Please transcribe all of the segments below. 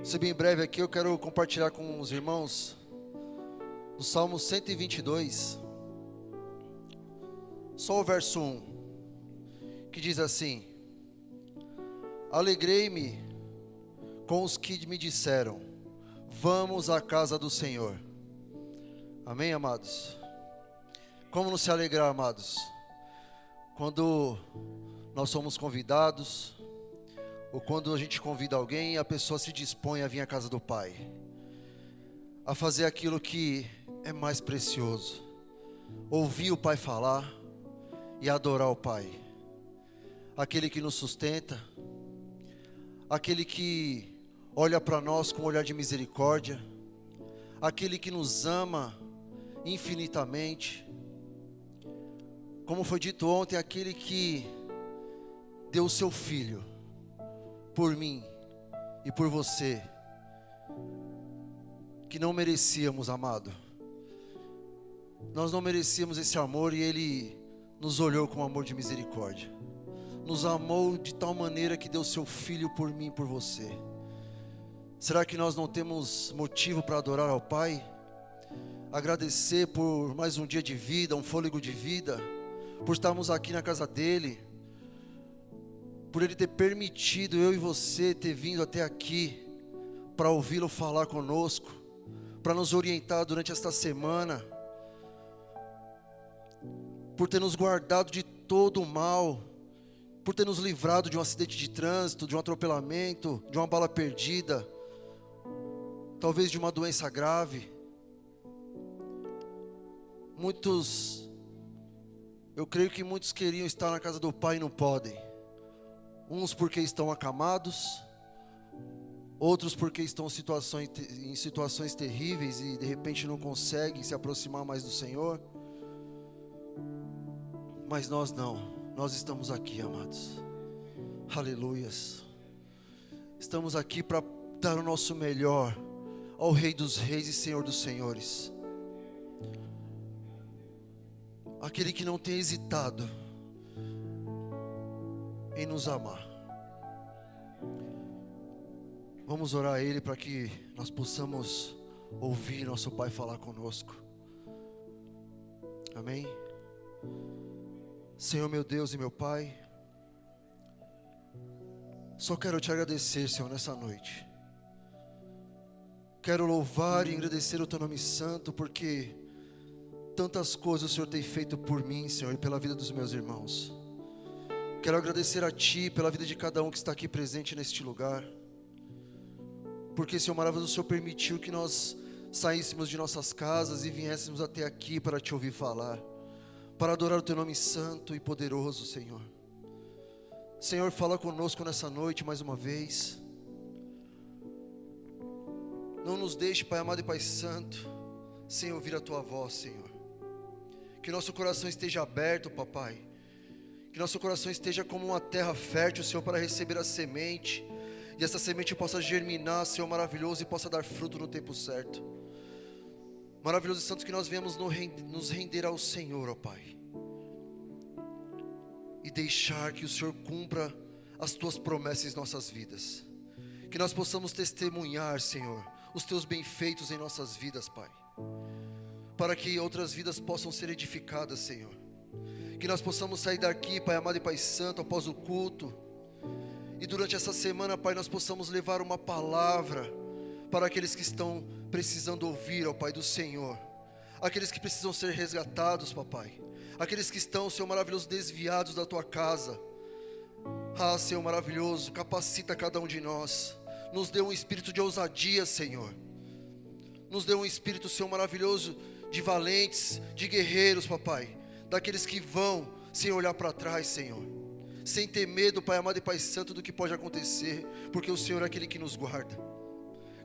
Se bem breve aqui, eu quero compartilhar com os irmãos do Salmo 122, só o verso 1, que diz assim: Alegrei-me com os que me disseram, vamos à casa do Senhor. Amém, amados? Como não se alegrar, amados, quando nós somos convidados, ou quando a gente convida alguém e a pessoa se dispõe a vir à casa do Pai, a fazer aquilo que é mais precioso, ouvir o Pai falar e adorar o Pai, aquele que nos sustenta, aquele que olha para nós com um olhar de misericórdia, aquele que nos ama infinitamente, como foi dito ontem, aquele que deu o seu Filho por mim e por você, que não merecíamos, amado. Nós não merecíamos esse amor e Ele nos olhou com amor de misericórdia. Nos amou de tal maneira que deu seu Filho por mim e por você. Será que nós não temos motivo para adorar ao Pai? Agradecer por mais um dia de vida, um fôlego de vida, por estarmos aqui na casa dEle, por Ele ter permitido eu e você ter vindo até aqui para ouvi-lo falar conosco, para nos orientar durante esta semana, por ter nos guardado de todo o mal, por ter nos livrado de um acidente de trânsito, de um atropelamento, de uma bala perdida, talvez de uma doença grave. Eu creio que muitos queriam estar na casa do Pai e não podem. Uns porque estão acamados, outros porque estão em situações terríveis e de repente não conseguem se aproximar mais do Senhor. Mas nós não, nós estamos aqui, amados. Aleluias. Estamos aqui para dar o nosso melhor ao Rei dos Reis e Senhor dos Senhores, aquele que não tem hesitado em nos amar. Vamos orar a Ele para que nós possamos ouvir nosso Pai falar conosco. Amém? Senhor meu Deus e meu Pai, só quero te agradecer, Senhor, nessa noite. Quero louvar e agradecer o Teu nome santo, porque tantas coisas o Senhor tem feito por mim, Senhor, e pela vida dos meus irmãos. Quero agradecer a Ti pela vida de cada um que está aqui presente neste lugar, porque, Senhor maravilhoso, o Senhor permitiu que nós saíssemos de nossas casas e viéssemos até aqui para Te ouvir falar, para adorar o Teu nome santo e poderoso, Senhor. Senhor, fala conosco nessa noite mais uma vez. Não nos deixe, Pai amado e Pai santo, sem ouvir a Tua voz, Senhor. Que nosso coração esteja aberto, Papai. Que nosso coração esteja como uma terra fértil, Senhor, para receber a semente. E essa semente possa germinar, Senhor maravilhoso, e possa dar fruto no tempo certo. Maravilhoso e santo, que nós venhamos nos render ao Senhor, ó Pai. E deixar que o Senhor cumpra as Tuas promessas em nossas vidas. Que nós possamos testemunhar, Senhor, os Teus bem-feitos em nossas vidas, Pai. Para que outras vidas possam ser edificadas, Senhor. Que nós possamos sair daqui, Pai amado e Pai santo, após o culto. E durante essa semana, Pai, nós possamos levar uma palavra para aqueles que estão precisando ouvir, ó Pai, do Senhor. Aqueles que precisam ser resgatados, Papai. Aqueles que estão, Senhor maravilhoso, desviados da Tua casa. Ah, Senhor maravilhoso, capacita cada um de nós. Nos dê um espírito de ousadia, Senhor. Nos dê um espírito, Senhor maravilhoso, de valentes, de guerreiros, Papai. Daqueles que vão sem olhar para trás, Senhor. Sem ter medo, Pai amado e Pai santo, do que pode acontecer. Porque o Senhor é aquele que nos guarda.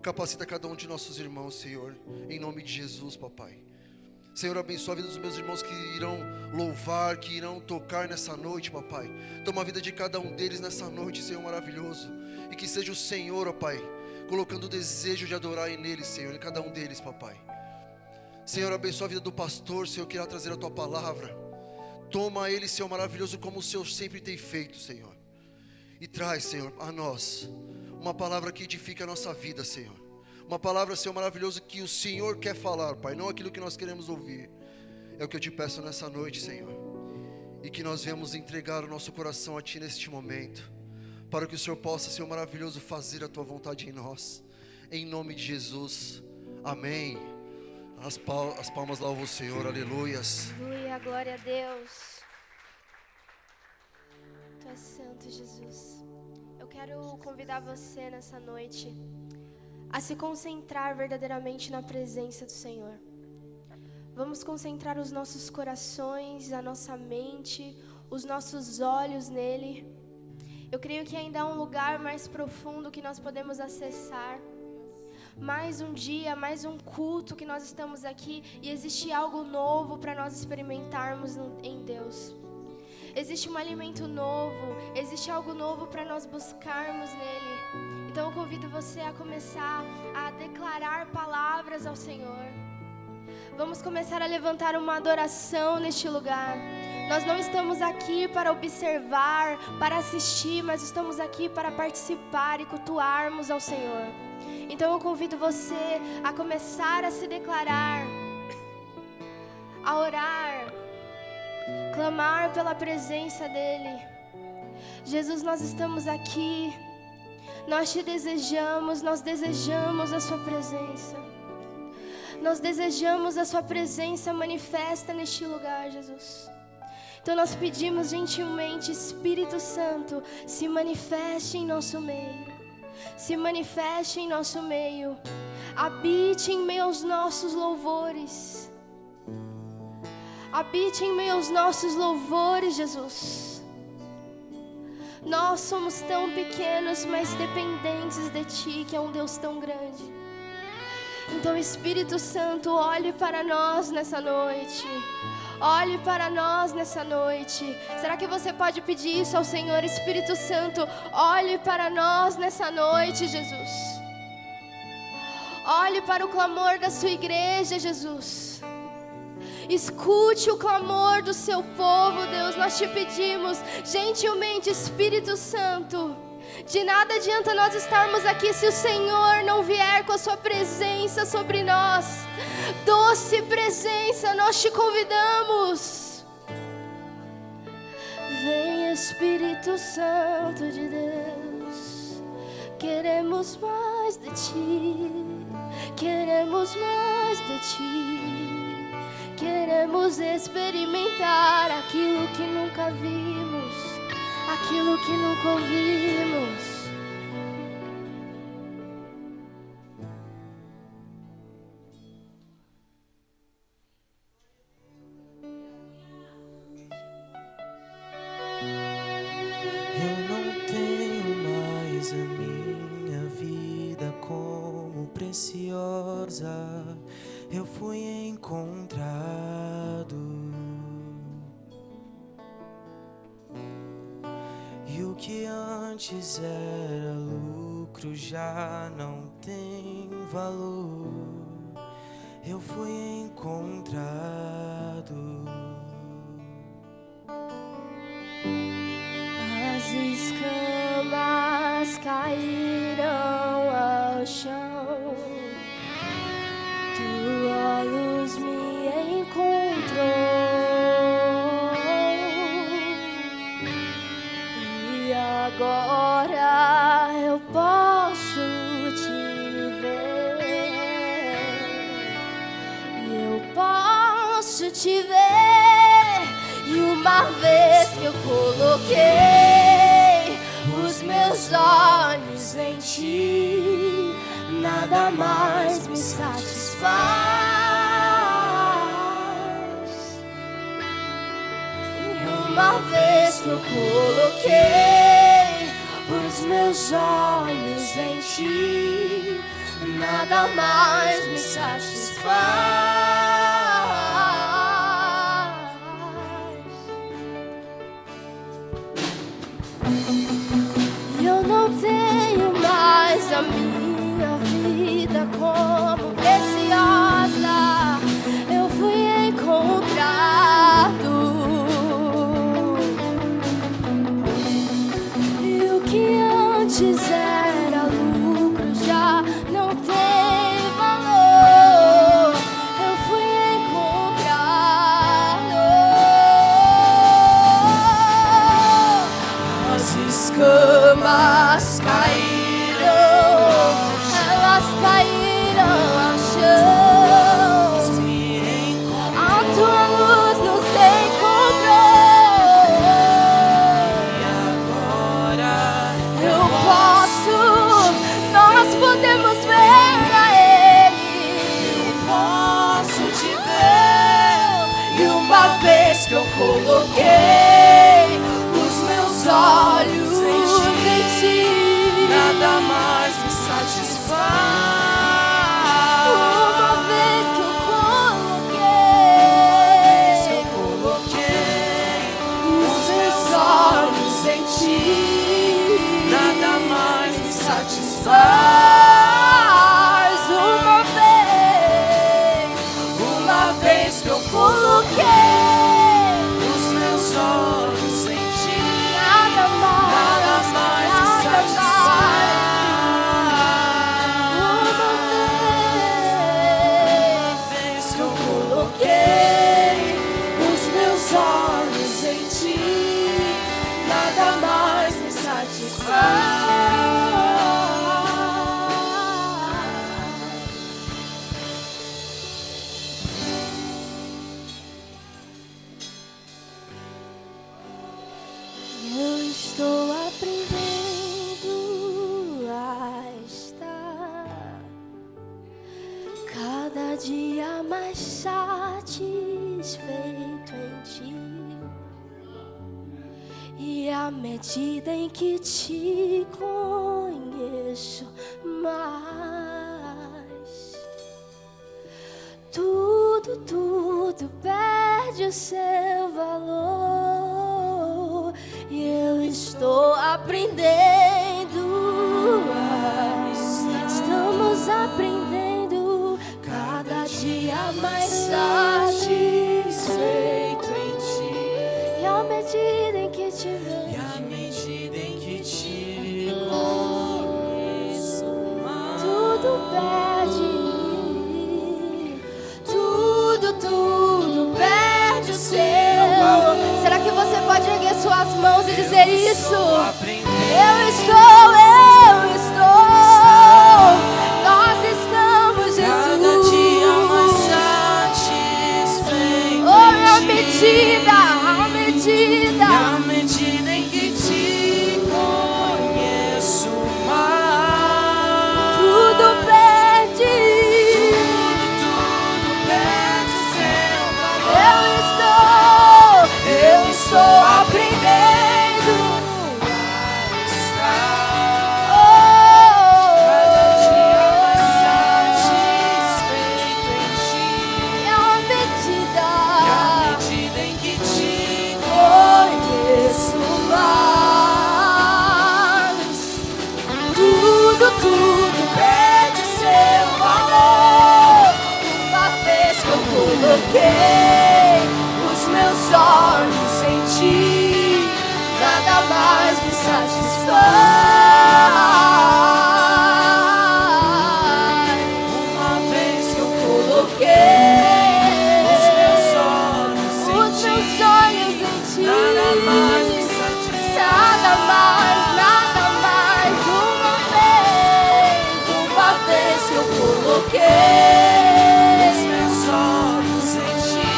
Capacita cada um de nossos irmãos, Senhor. Em nome de Jesus, Papai. Senhor, abençoa a vida dos meus irmãos que irão louvar, que irão tocar nessa noite, Papai. Toma a vida de cada um deles nessa noite, Senhor maravilhoso. E que seja o Senhor, ó Pai, colocando o desejo de adorar neles, Senhor, em cada um deles, Papai. Senhor, abençoa a vida do pastor, Senhor, que irá trazer a Tua palavra. Toma ele, Senhor maravilhoso, como o Senhor sempre tem feito, Senhor. E traz, Senhor, a nós uma palavra que edifique a nossa vida, Senhor. Uma palavra, Senhor, maravilhosa que o Senhor quer falar, Pai, não aquilo que nós queremos ouvir. É o que eu te peço nessa noite, Senhor. E que nós venhamos entregar o nosso coração a Ti neste momento, para que o Senhor possa, Senhor maravilhoso, fazer a Tua vontade em nós. Em nome de Jesus, amém. As palmas louvam o Senhor, aleluias. Aleluia, glória a Deus. Tu és santo, Jesus. Eu quero convidar você nessa noite a se concentrar verdadeiramente na presença do Senhor. Vamos concentrar os nossos corações, a nossa mente, os nossos olhos nele. Eu creio que ainda há um lugar mais profundo que nós podemos acessar. Mais um dia, mais um culto que nós estamos aqui e existe algo novo para nós experimentarmos em Deus. Existe um alimento novo, existe algo novo para nós buscarmos nele. Então eu convido você a começar a declarar palavras ao Senhor. Vamos começar a levantar uma adoração neste lugar. Nós não estamos aqui para observar, para assistir, mas estamos aqui para participar e cultuarmos ao Senhor. Então eu convido você a começar a se declarar, a orar, clamar pela presença dEle. Jesus, nós estamos aqui, nós Te desejamos, nós desejamos a Sua presença. Nós desejamos a Sua presença manifesta neste lugar, Jesus. Então nós pedimos gentilmente, Espírito Santo, se manifeste em nosso meio. Se manifeste em nosso meio. Habite em meio aos nossos louvores. Habite em meio aos nossos louvores, Jesus. Nós somos tão pequenos, mas dependentes de Ti, que é um Deus tão grande. Então, Espírito Santo, olhe para nós nessa noite. Olhe para nós nessa noite. Será que você pode pedir isso ao Senhor? Espírito Santo, olhe para nós nessa noite, Jesus. Olhe para o clamor da sua igreja, Jesus. Escute o clamor do seu povo, Deus. Nós te pedimos gentilmente, Espírito Santo. De nada adianta nós estarmos aqui se o Senhor não vier com a sua presença sobre nós. Doce presença, nós te convidamos. Vem, Espírito Santo de Deus. Queremos mais de Ti. Queremos mais de Ti. Queremos experimentar aquilo que nunca vimos, aquilo que nunca ouvimos. Eu não tenho mais a minha vida como preciosa. Eu fui encontrado. E o que antes era lucro já não tem valor. Eu fui encontrado. As escamas caíram ao chão. Tua luz me encontrou. E agora eu posso te ver. Eu posso te ver. E uma vez que eu coloquei os meus olhos em Ti, nada mais me satisfaz. E uma vez que eu coloquei os meus olhos em Ti, nada mais me satisfaz. Eu não tenho mais a minha vida como preciosa. Eu fui encontrado. E o que antes era cada dia mais satisfeito em ti. E à medida em que te conheço mais, tudo perde o seu valor. E eu estou aprendendo, estamos aprendendo cada dia mais satisfeito em ti. E à medida em que te vejo, E à medida em que te conheço mais, tudo perde, tudo perde o seu valor. Será que você pode erguer suas mãos e dizer isso? Eu estou, nós estamos, Jesus. cada dia mais satisfeito Oh, em à ti. medida, E à medida em que te conheço mais, tudo perde. tudo perde seu valor. Eu estou aprendendo. Cada dia mais satisfeito em ti. E à medida Em que te conheço mais, tudo perde seu valor. Uma vez que eu coloquei os meus olhos em ti, nada mais me satisfaz. Uma vez que eu coloquei os meus olhos em os ti, meus olhos em ti, nada mais me satisfaz. nada mais. Uma vez que eu coloquei Os meus olhos em ti,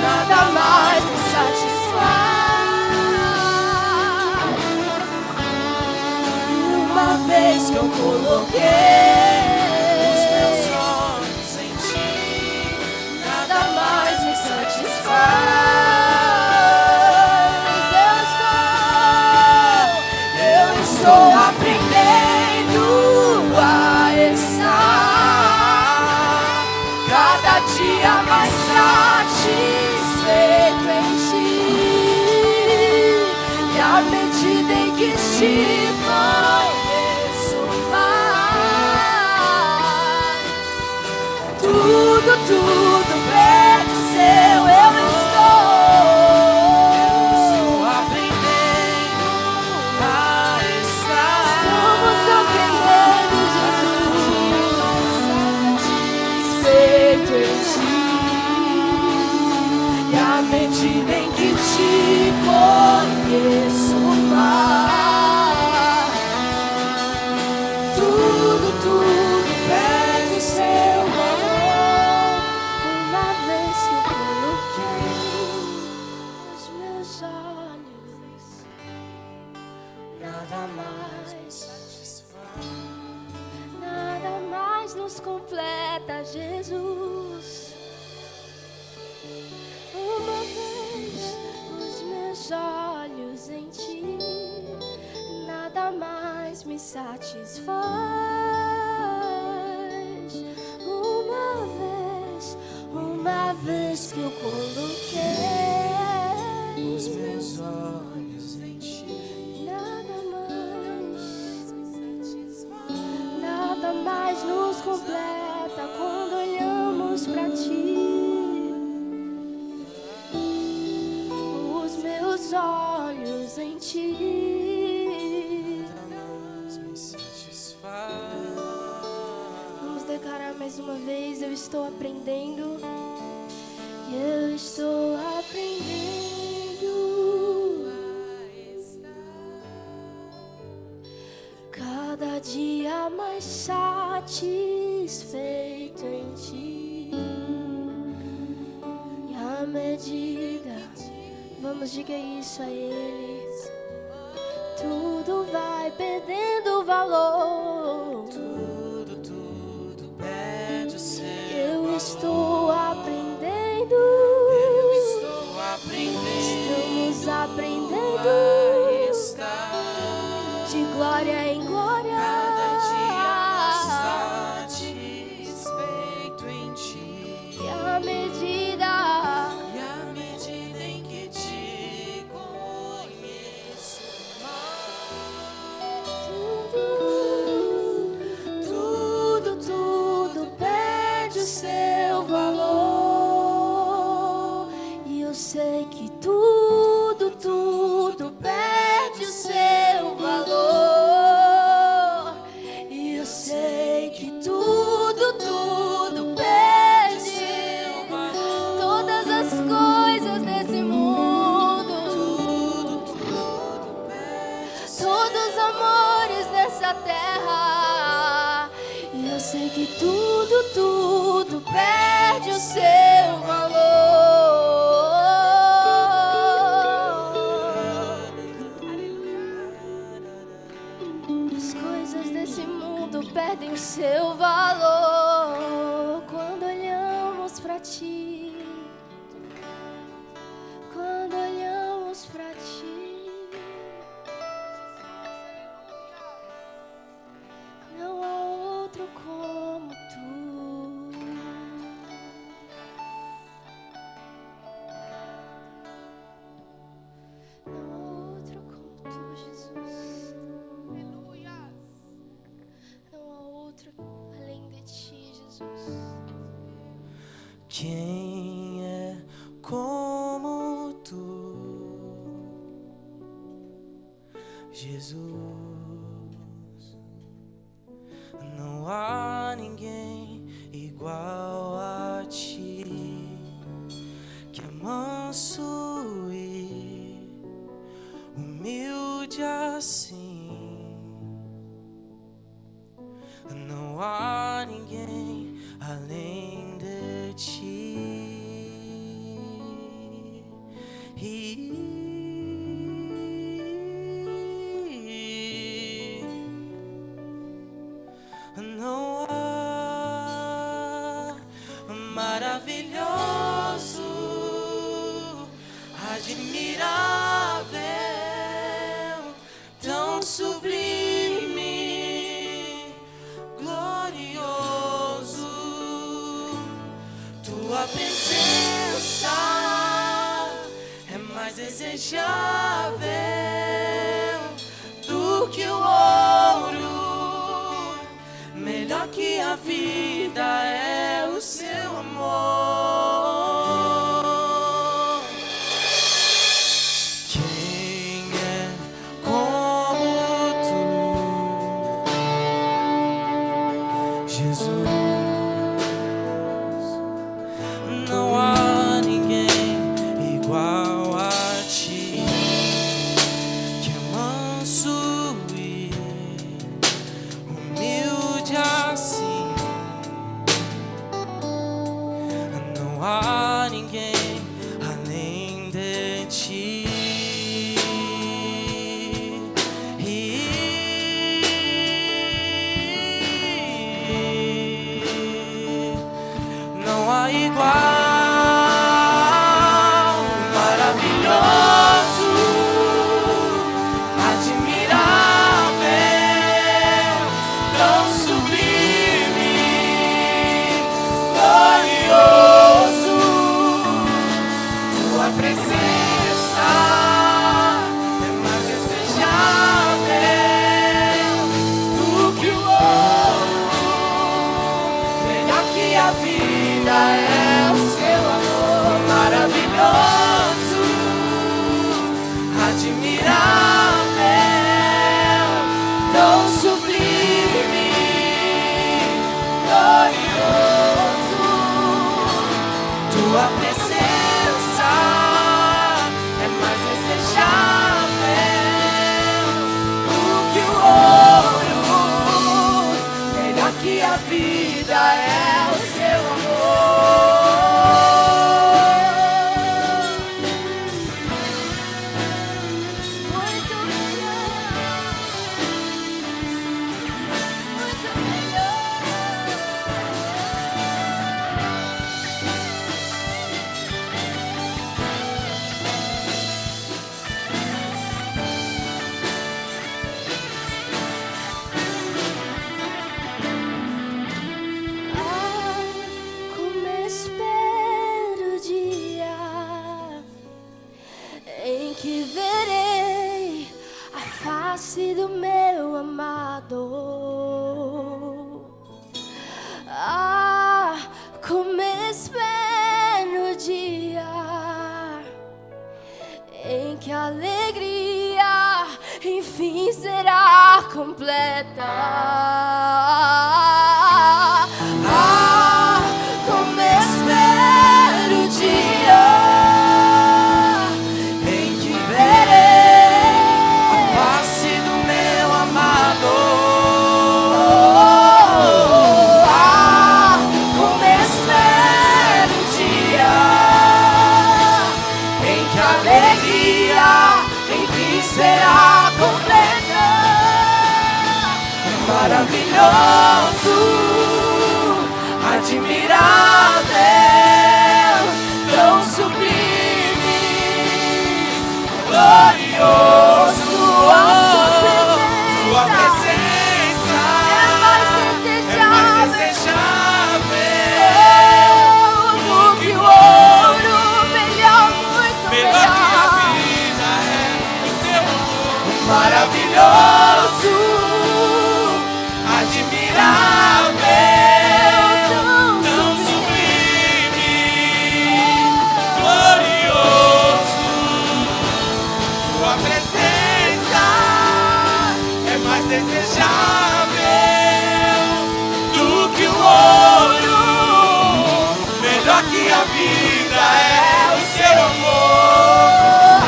nada mais me satisfaz. Uma vez que eu coloquei os meus olhos em ti, nada mais me satisfaz. Eu estou aprendendo a estar cada dia mais satisfeito em ti. E à medida em que te conheço mais, tudo perde seu. Eu estou aprendendo a estar. Estamos aprendendo, Jesus, feito em ti. E à medida em que te conheço mais, tudo perde seu valor. Uma vez que eu coloquei os meus olhos, nada mais, nada mais nos completa, Jesus. Uma vez os meus olhos em ti, nada mais me satisfaz. Uma vez que eu coloquei Os meus olhos em ti, nada mais nos completa quando olhamos pra ti. Os meus olhos em ti. mas me satisfaz. Vamos declarar mais uma vez: eu estou aprendendo. Eu estou aprendendo cada dia mais satisfeito em ti. E à medida, vamos diga isso a Ele, tudo vai perdendo valor. Tudo perde o seu que tudo perde o seu valor. As coisas desse mundo perdem o seu valor quando olhamos pra ti. Quando olhamos pra ti, não há outro como tu. Não há outro como tu, Jesus. Não há outro além de ti, Jesus. Quem é como tu, Jesus? Não há ninguém igual a ti, que é manso e humilde assim. Não há ninguém além de ti. Não há maravilhoso, admirável, tão sublime, glorioso. Tua presença é mais desejável do que o ouro. Melhor que a vida é o seu amor. Quem é como tu, Jesus? Não há ninguém igual a ti, que é manso e humilde assim. Não há ninguém além de ti. Não há igual, maravilhoso, admirável, tão sublime, glorioso. Tua presença é mais desejável do que o ouro. Melhor que a vida é o seu amor. Maravilhoso, admirável, tão sublime, glorioso. Tua presença é mais desejável do que o ouro. Melhor que a vida é o seu amor. Muito melhor, muito melhor. a vida é o seu amor.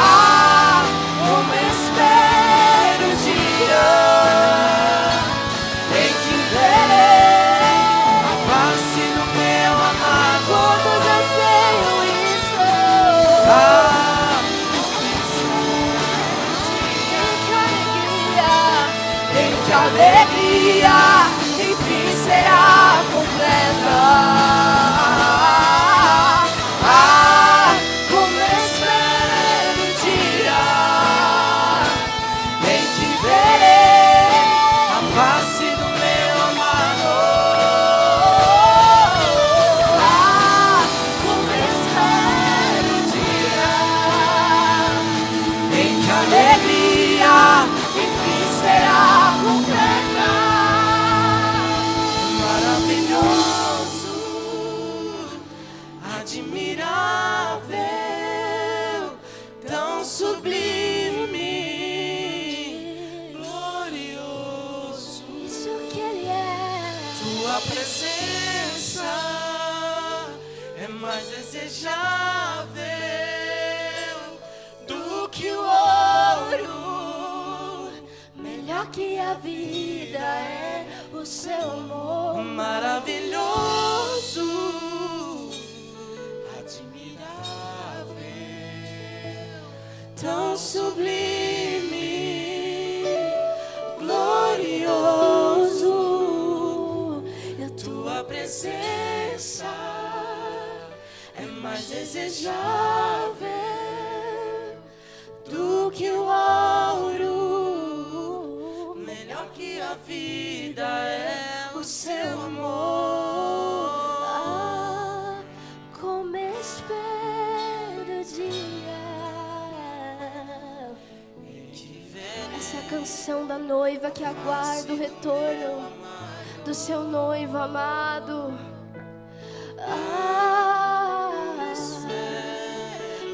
Como espero o dia em que verei a face do meu amado. Quantos anseiam isso? Em que alegria, enfim, será completa. Como espero o dia em que verei a face do meu amado. Como espero o dia em que alegria, enfim, será completa. Maravilhoso, admirável, tão sublime, glorioso. Isso que Ele é. Tua presença é mais desejável do que o ouro. Melhor que a vida é o seu amor. Maravilhoso, admirável, tão sublime, glorioso. Eu Tua presença é mais desejável do que o ouro. Melhor que a vida é o seu amor. Como espero o dia. Essa é a canção da noiva que aguarda o retorno do seu noivo amado.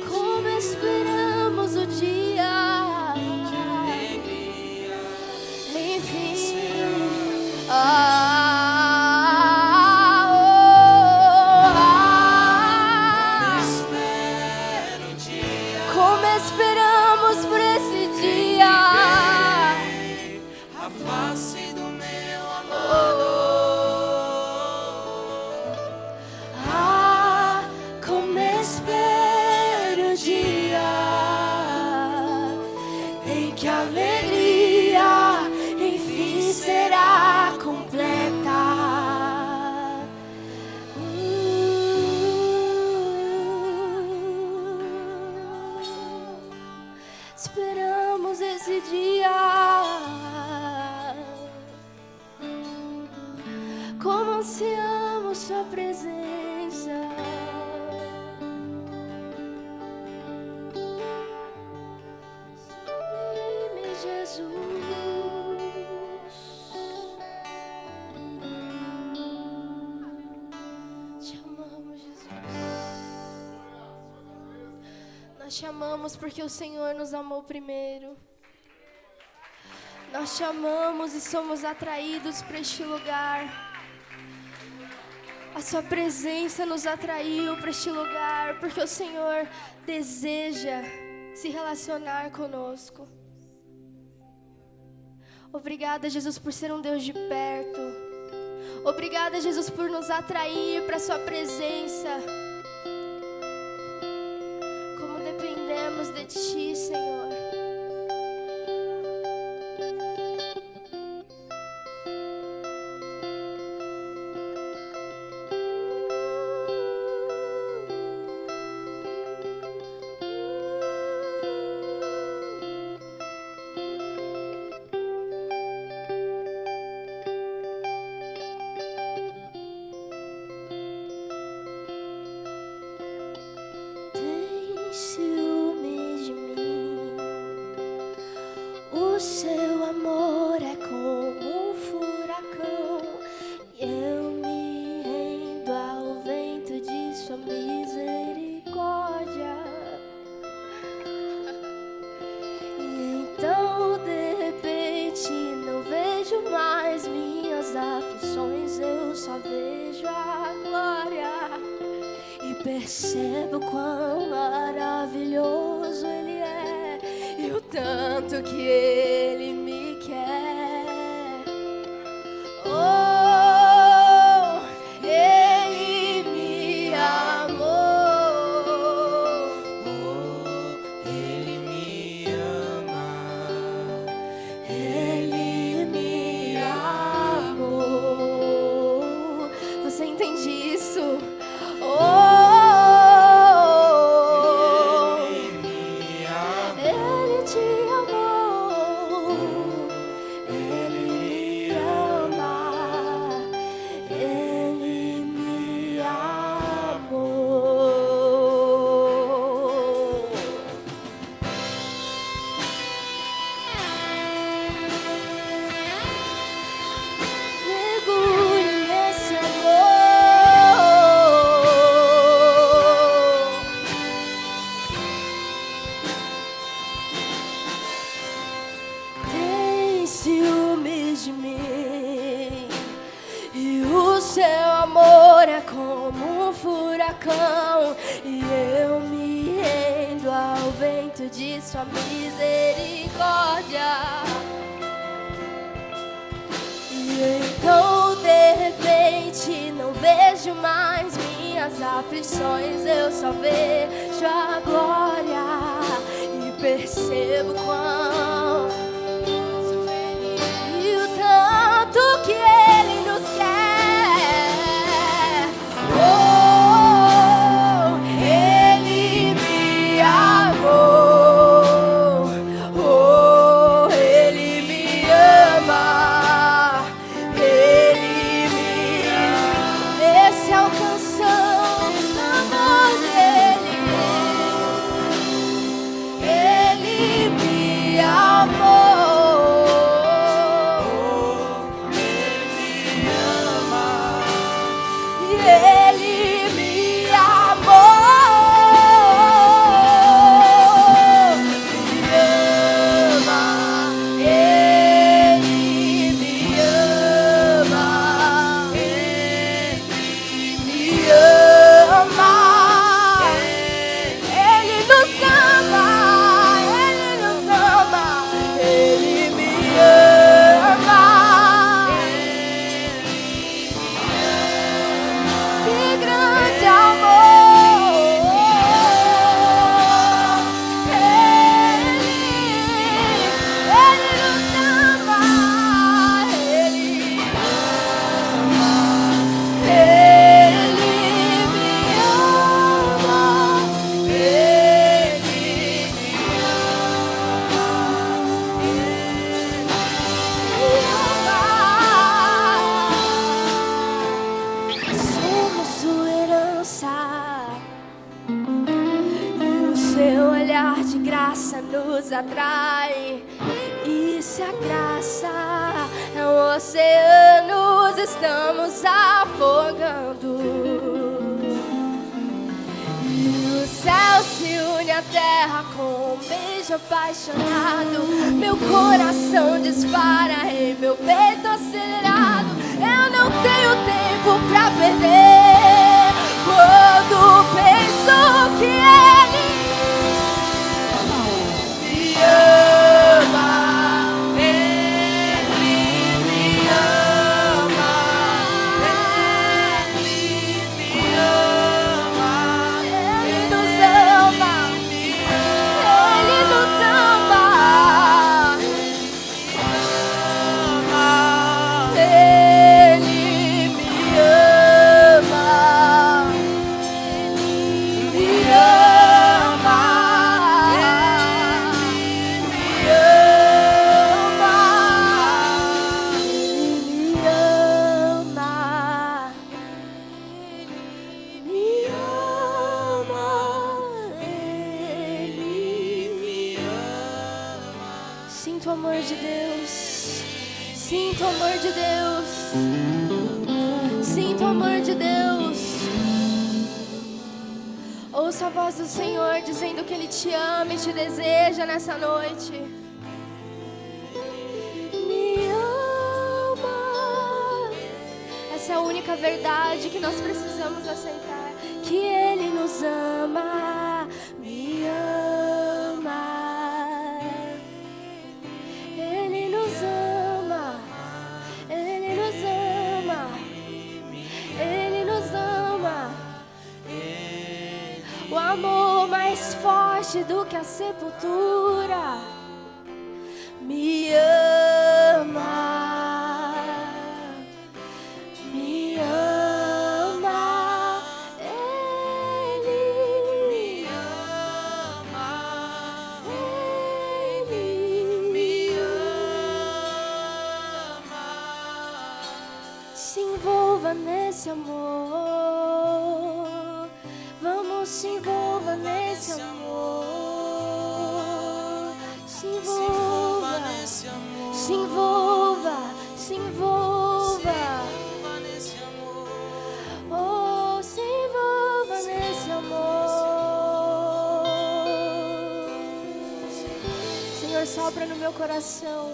Como esperamos o dia. Enfim. Espero o dia Como esperamos por esse dia. a face do meu amor. Como espero o dia em que a alegria enfim será completa. Esperamos esse dia. Como ansiamos sua presença. Sublime Jesus. Te amamos, Jesus. Nós te amamos porque o Senhor nos amou primeiro. Nós te amamos e somos atraídos para este lugar. A sua presença nos atraiu para este lugar, porque o Senhor deseja se relacionar conosco. Obrigada, Jesus, por ser um Deus de perto. Obrigada, Jesus, por nos atrair para a sua presença. Como dependemos de ti, Senhor. Tem ciúme de mim. percebo quão maravilhoso Ele é e o tanto que Ele me quer. Oh, Ele me amou. Oh, Ele me ama. Ele me amou. Você entende isso? Ele te amou. Ele me ama. Ele me amou. Mergulhe nesse amor. Tem ciúmes de mim e o seu amor é como um furacão e eu me rendo ao vento de sua misericórdia. E então de repente não vejo mais minhas aflições, eu só vejo a glória e percebo quão e o tanto que Ele nos quer. Oh, Ele me amou. Oh, Ele me ama. Ele me ama. Esse é o canção do amor dele. Ele me amou. E Ele me amou. Me ama. Ele me ama. Ele me ama. Ele nos ama. Ele nos ama. Ele me ama. Que grande amor. Ele nos ama. Ele me ama. Ele somos sua herança e o seu olhar de graça nos atrai. E se a graça é um oceano, estamos afogando. E o céu se une à terra com um beijo apaixonado. Meu coração dispara em meu peito acelerado. Eu não tenho tempo pra perder quando penso que Ele me ama. Ele me ama. Ele me ama. Ele nos ama. Ele nos ama. Ele me ama. Sinto o amor de Deus. Sinto o amor de Deus. Sinto o amor de Deus. Ouça a voz do Senhor dizendo que Ele te ama e te deseja nessa noite. Me ama. Essa é a a única verdade que nós precisamos aceitar, que Ele nos ama, me ama. Ele nos ama, Ele nos ama, Ele nos ama. O amor mais forte do que a sepultura me ama, me ama. Ele me ama, Ele me ama. Se envolva nesse amor, vamos, se envolva nesse amor, se envolva, se envolva, se envolva, oh, se envolva nesse amor. Senhor, sopra no meu coração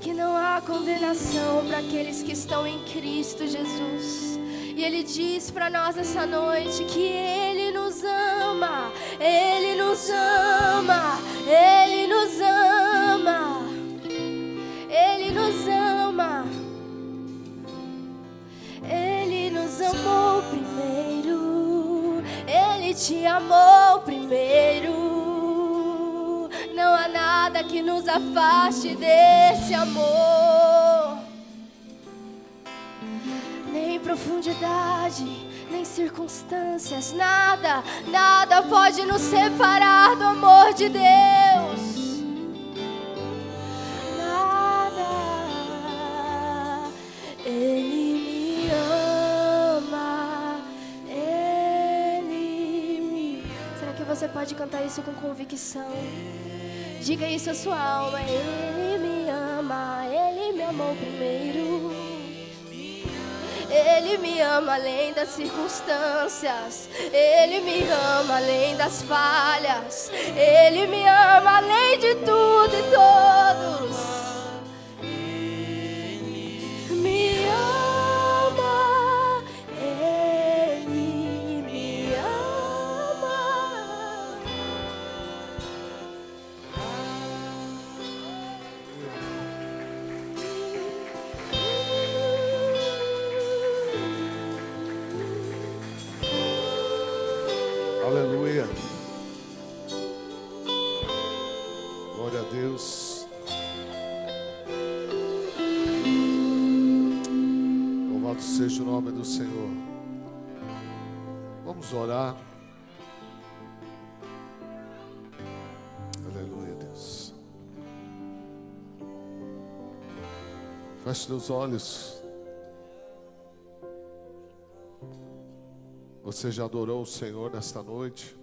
que não há condenação para aqueles que estão em Cristo Jesus. E Ele diz para nós essa noite que Ele nos ama, Ele nos ama, Ele nos ama, Ele nos ama. Ele nos amou primeiro, Ele te amou primeiro. Não há nada que nos afaste desse amor. Nem profundidade, nem circunstâncias, nada, nada pode nos separar do amor de Deus. Nada. Ele me ama, Ele me... Será que você pode cantar isso com convicção? Diga isso à sua alma. Ele me ama, Ele me amou primeiro. Ele me ama além das circunstâncias, Ele me ama além das falhas, Ele me ama além de tudo e todos. Me ama, Ele me ama. Aleluia. Glória a Deus. Louvado seja o nome do Senhor. Vamos orar. Aleluia, Deus. Feche teus olhos. Você já adorou o Senhor nesta noite?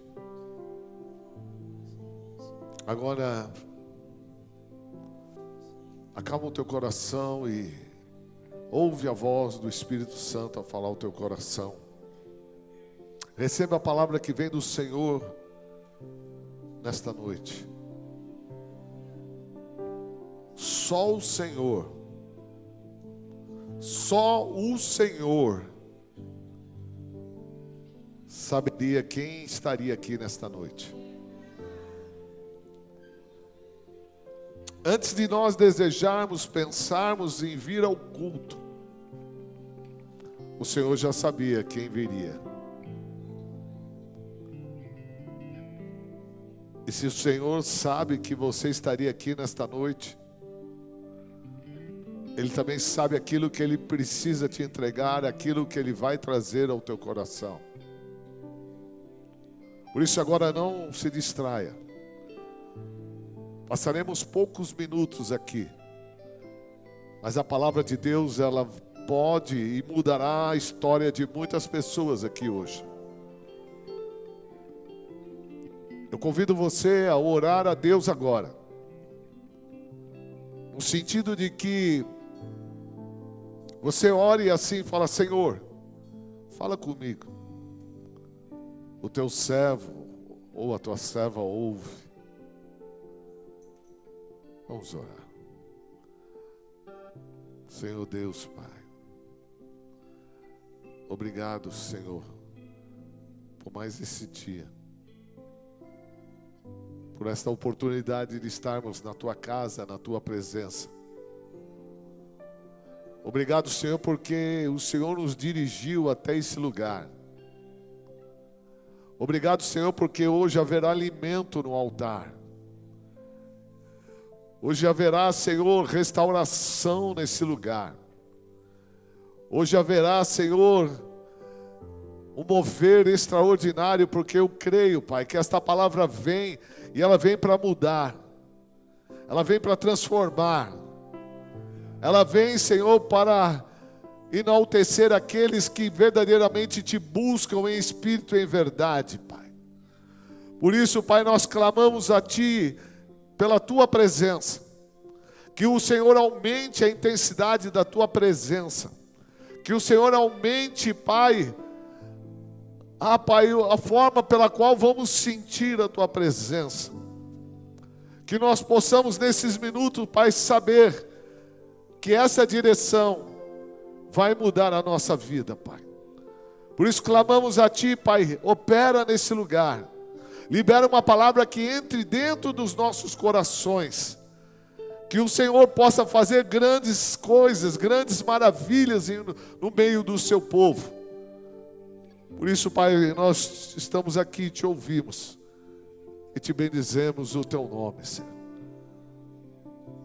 Agora, acalma o teu coração e ouve a voz do Espírito Santo a falar ao teu coração. Receba a palavra que vem do Senhor nesta noite. Só o Senhor saberia quem estaria aqui nesta noite. Antes de nós desejarmos, pensarmos em vir ao culto, o Senhor já sabia quem viria. E se o Senhor sabe que você estaria aqui nesta noite, Ele também sabe aquilo que Ele precisa te entregar, aquilo que Ele vai trazer ao teu coração. Por isso agora não se distraia. Passaremos poucos minutos aqui, mas a palavra de Deus, ela pode e mudará a história de muitas pessoas aqui hoje. Eu convido você a orar a Deus agora, no sentido de que você ore assim e fala: Senhor, fala comigo. O teu servo ou a tua serva ouve. Vamos orar. Senhor Deus, Pai, Obrigado, Senhor, por mais esse dia, por esta oportunidade de estarmos na Tua casa, na Tua presença. Obrigado, Senhor, porque o Senhor nos dirigiu até esse lugar. Obrigado, Senhor, porque hoje haverá alimento no altar. Hoje haverá, Senhor, restauração nesse lugar. Hoje haverá, Senhor, um mover extraordinário, porque eu creio, Pai, que esta palavra vem e ela vem para mudar. Ela vem para transformar. Ela vem, Senhor, para enaltecer aqueles que verdadeiramente te buscam em espírito e em verdade, Pai. Por isso, Pai, nós clamamos a Ti pela Tua presença. Que o Senhor aumente a intensidade da Tua presença. Que o Senhor aumente, Pai, Pai, a forma pela qual vamos sentir a Tua presença. Que nós possamos nesses minutos, Pai, saber que essa direção vai mudar a nossa vida, Pai. Por isso clamamos a Ti, Pai, opera nesse lugar. Libera uma palavra que entre dentro dos nossos corações. Que o Senhor possa fazer grandes coisas, grandes maravilhas no meio do Seu povo. Por isso, Pai, nós estamos aqui, Te ouvimos e Te bendizemos o Teu nome, Senhor.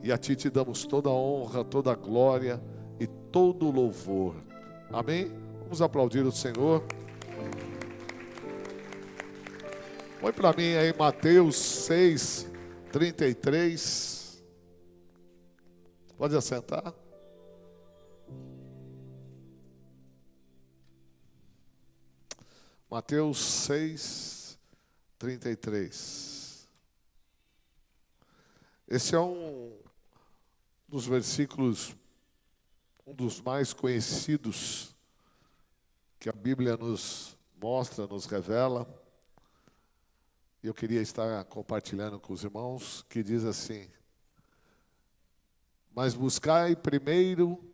E a Ti Te damos toda a honra, toda a glória e todo o louvor. Amém? Vamos aplaudir o Senhor. Põe para mim aí Mateus 6, 33. Pode assentar. Mateus 6, 33. Esse é um dos versículos, um dos mais conhecidos que a Bíblia nos mostra, nos revela. E eu queria estar compartilhando com os irmãos, que diz assim: mas buscai primeiro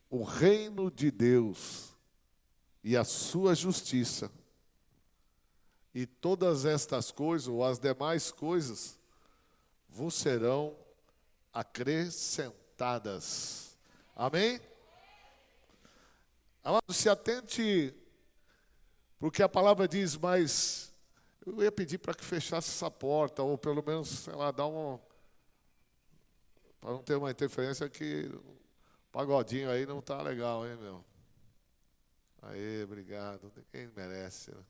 o reino de Deus e a sua justiça, e todas estas coisas, ou as demais coisas, vos serão acrescentadas. Amém? Amado, se atente, porque a palavra diz, mas eu ia pedir para que fechasse essa porta, ou pelo menos, sei lá, dar um... para não ter uma interferência que o pagodinho aí não tá legal, hein, meu? Aí, obrigado. Quem merece, né?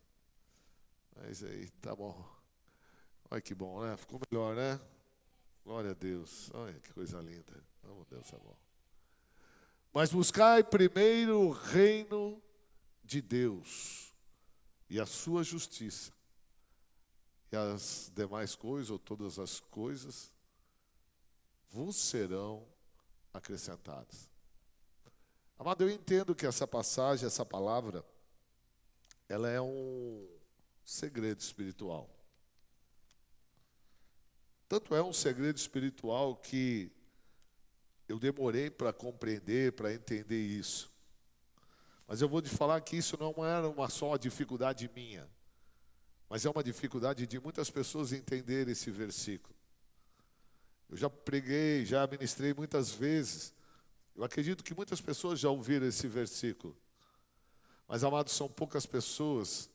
Mas aí, tá bom. Olha que bom, né? Ficou melhor, né? Glória a Deus. Olha que coisa linda. Oh, Deus é bom. Mas buscai primeiro o reino de Deus e a sua justiça. E as demais coisas, ou todas as coisas, vos serão acrescentadas. Amado, eu entendo que essa passagem, essa palavra, ela é um segredo espiritual. Tanto é um segredo espiritual que eu demorei para compreender, para entender isso. Mas eu vou te falar que isso não era só uma dificuldade minha, mas é uma dificuldade de muitas pessoas entender esse versículo. Eu já preguei, já ministrei muitas vezes. Eu acredito que muitas pessoas já ouviram esse versículo. Mas, amados, são poucas pessoas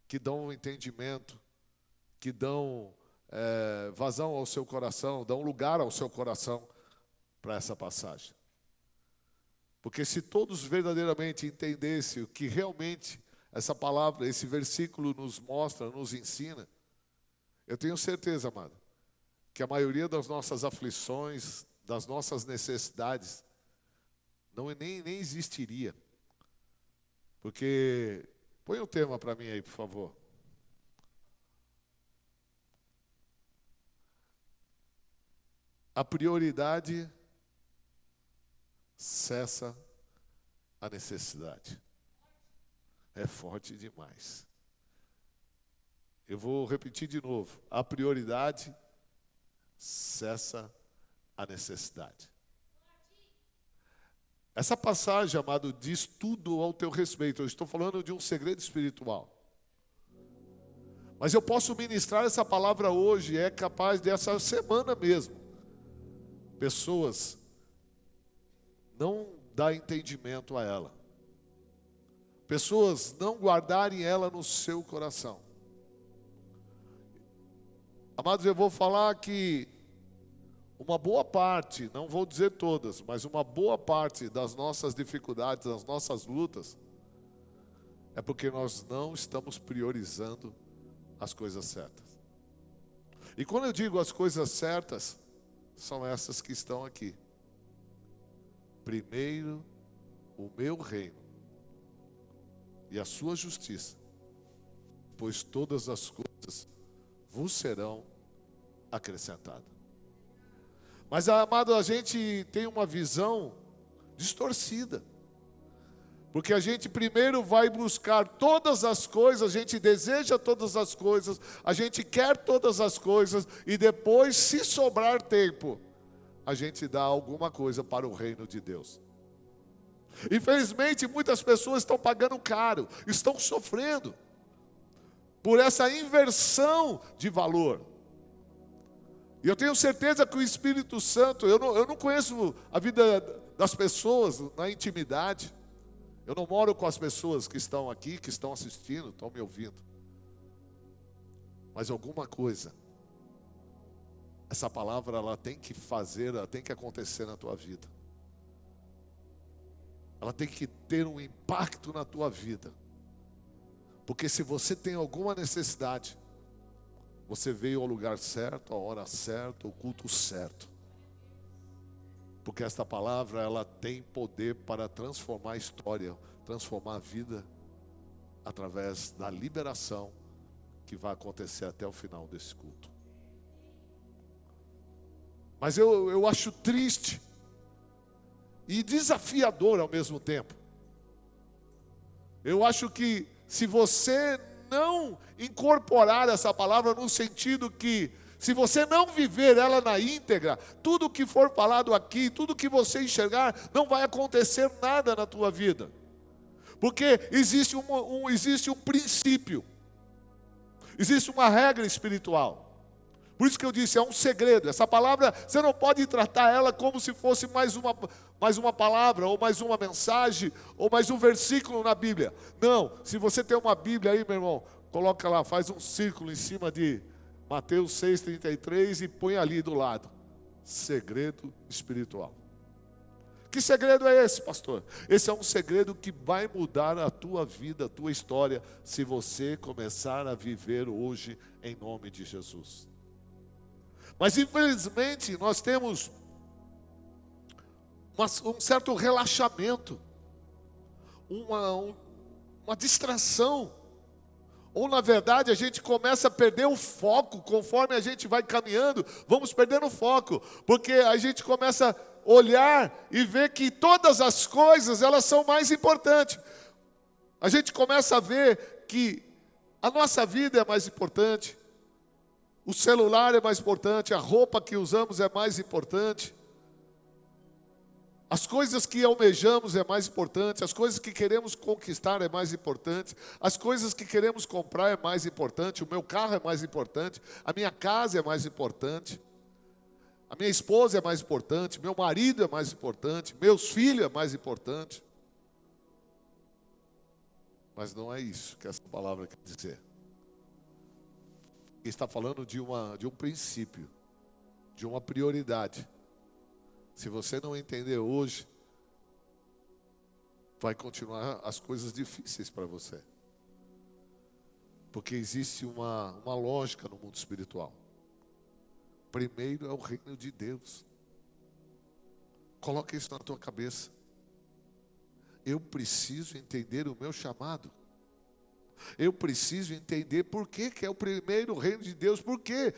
que dão um entendimento, que dão vazão ao seu coração, dão lugar ao seu coração para essa passagem. Porque se todos verdadeiramente entendessem o que realmente essa palavra, esse versículo nos mostra, nos ensina, eu tenho certeza, amado, que a maioria das nossas aflições, das nossas necessidades, nem existiria. Porque, põe um tema para mim aí, por favor. A prioridade cessa a necessidade. É forte demais. Eu vou repetir de novo. A prioridade cessa a necessidade. Essa passagem, amado, diz tudo ao teu respeito. Eu estou falando de um segredo espiritual. Mas eu posso ministrar essa palavra hoje, é capaz dessa semana mesmo. Pessoas não dar entendimento a ela. Pessoas não guardarem ela no seu coração. Amados, eu vou falar que uma boa parte, não vou dizer todas, mas uma boa parte das nossas dificuldades, das nossas lutas, é porque nós não estamos priorizando as coisas certas. E quando eu digo as coisas certas, são essas que estão aqui. Primeiro, o meu reino e a sua justiça, pois todas as coisas vos serão acrescentadas. Mas, amado, a gente tem uma visão distorcida. Porque a gente primeiro vai buscar todas as coisas, a gente deseja todas as coisas, a gente quer todas as coisas, e depois, se sobrar tempo, a gente dá alguma coisa para o reino de Deus. Infelizmente, muitas pessoas estão pagando caro, estão sofrendo por essa inversão de valor. E eu tenho certeza que o Espírito Santo, eu não conheço a vida das pessoas na intimidade. Eu não moro com as pessoas que estão aqui, que estão assistindo, estão me ouvindo. Mas alguma coisa, essa palavra ela tem que fazer, ela tem que acontecer na tua vida. Ela tem que ter um impacto na tua vida. Porque se você tem alguma necessidade, você veio ao lugar certo, à hora certa, ao culto certo. Porque esta palavra, ela tem poder para transformar a história, transformar a vida, através da liberação que vai acontecer até o final desse culto. Mas eu acho triste e desafiador ao mesmo tempo. Eu acho que se você não incorporar essa palavra no sentido que, se você não viver ela na íntegra, tudo que for falado aqui, tudo que você enxergar, não vai acontecer nada na tua vida. Porque existe um princípio, existe uma regra espiritual. Por isso que eu disse, é um segredo. Essa palavra, você não pode tratar ela como se fosse mais uma palavra, ou mais uma mensagem, ou mais um versículo na Bíblia. Não, se você tem uma Bíblia aí, meu irmão, coloca lá, faz um círculo em cima de Mateus 6,33 e põe ali do lado. Segredo espiritual. Que segredo é esse, pastor? Esse é um segredo que vai mudar a tua vida, a tua história, se você começar a viver hoje em nome de Jesus. Mas infelizmente nós temos um certo relaxamento, uma distração. Ou na verdade a gente começa a perder o foco, conforme a gente vai caminhando, vamos perdendo o foco. Porque a gente começa a olhar e ver que todas as coisas, elas são mais importantes. A gente começa a ver que a nossa vida é mais importante. O celular é mais importante, a roupa que usamos é mais importante. As coisas que almejamos é mais importante, as coisas que queremos conquistar é mais importante, as coisas que queremos comprar é mais importante, o meu carro é mais importante, a minha casa é mais importante, a minha esposa é mais importante, meu marido é mais importante, meus filhos é mais importante. Mas não é isso que essa palavra quer dizer. Está falando de um princípio, de uma prioridade. Se você não entender hoje, vai continuar as coisas difíceis para você. Porque existe uma lógica no mundo espiritual. Primeiro é o reino de Deus. Coloca isso na tua cabeça. Eu preciso entender o meu chamado. Eu preciso entender por que é o primeiro reino de Deus, por que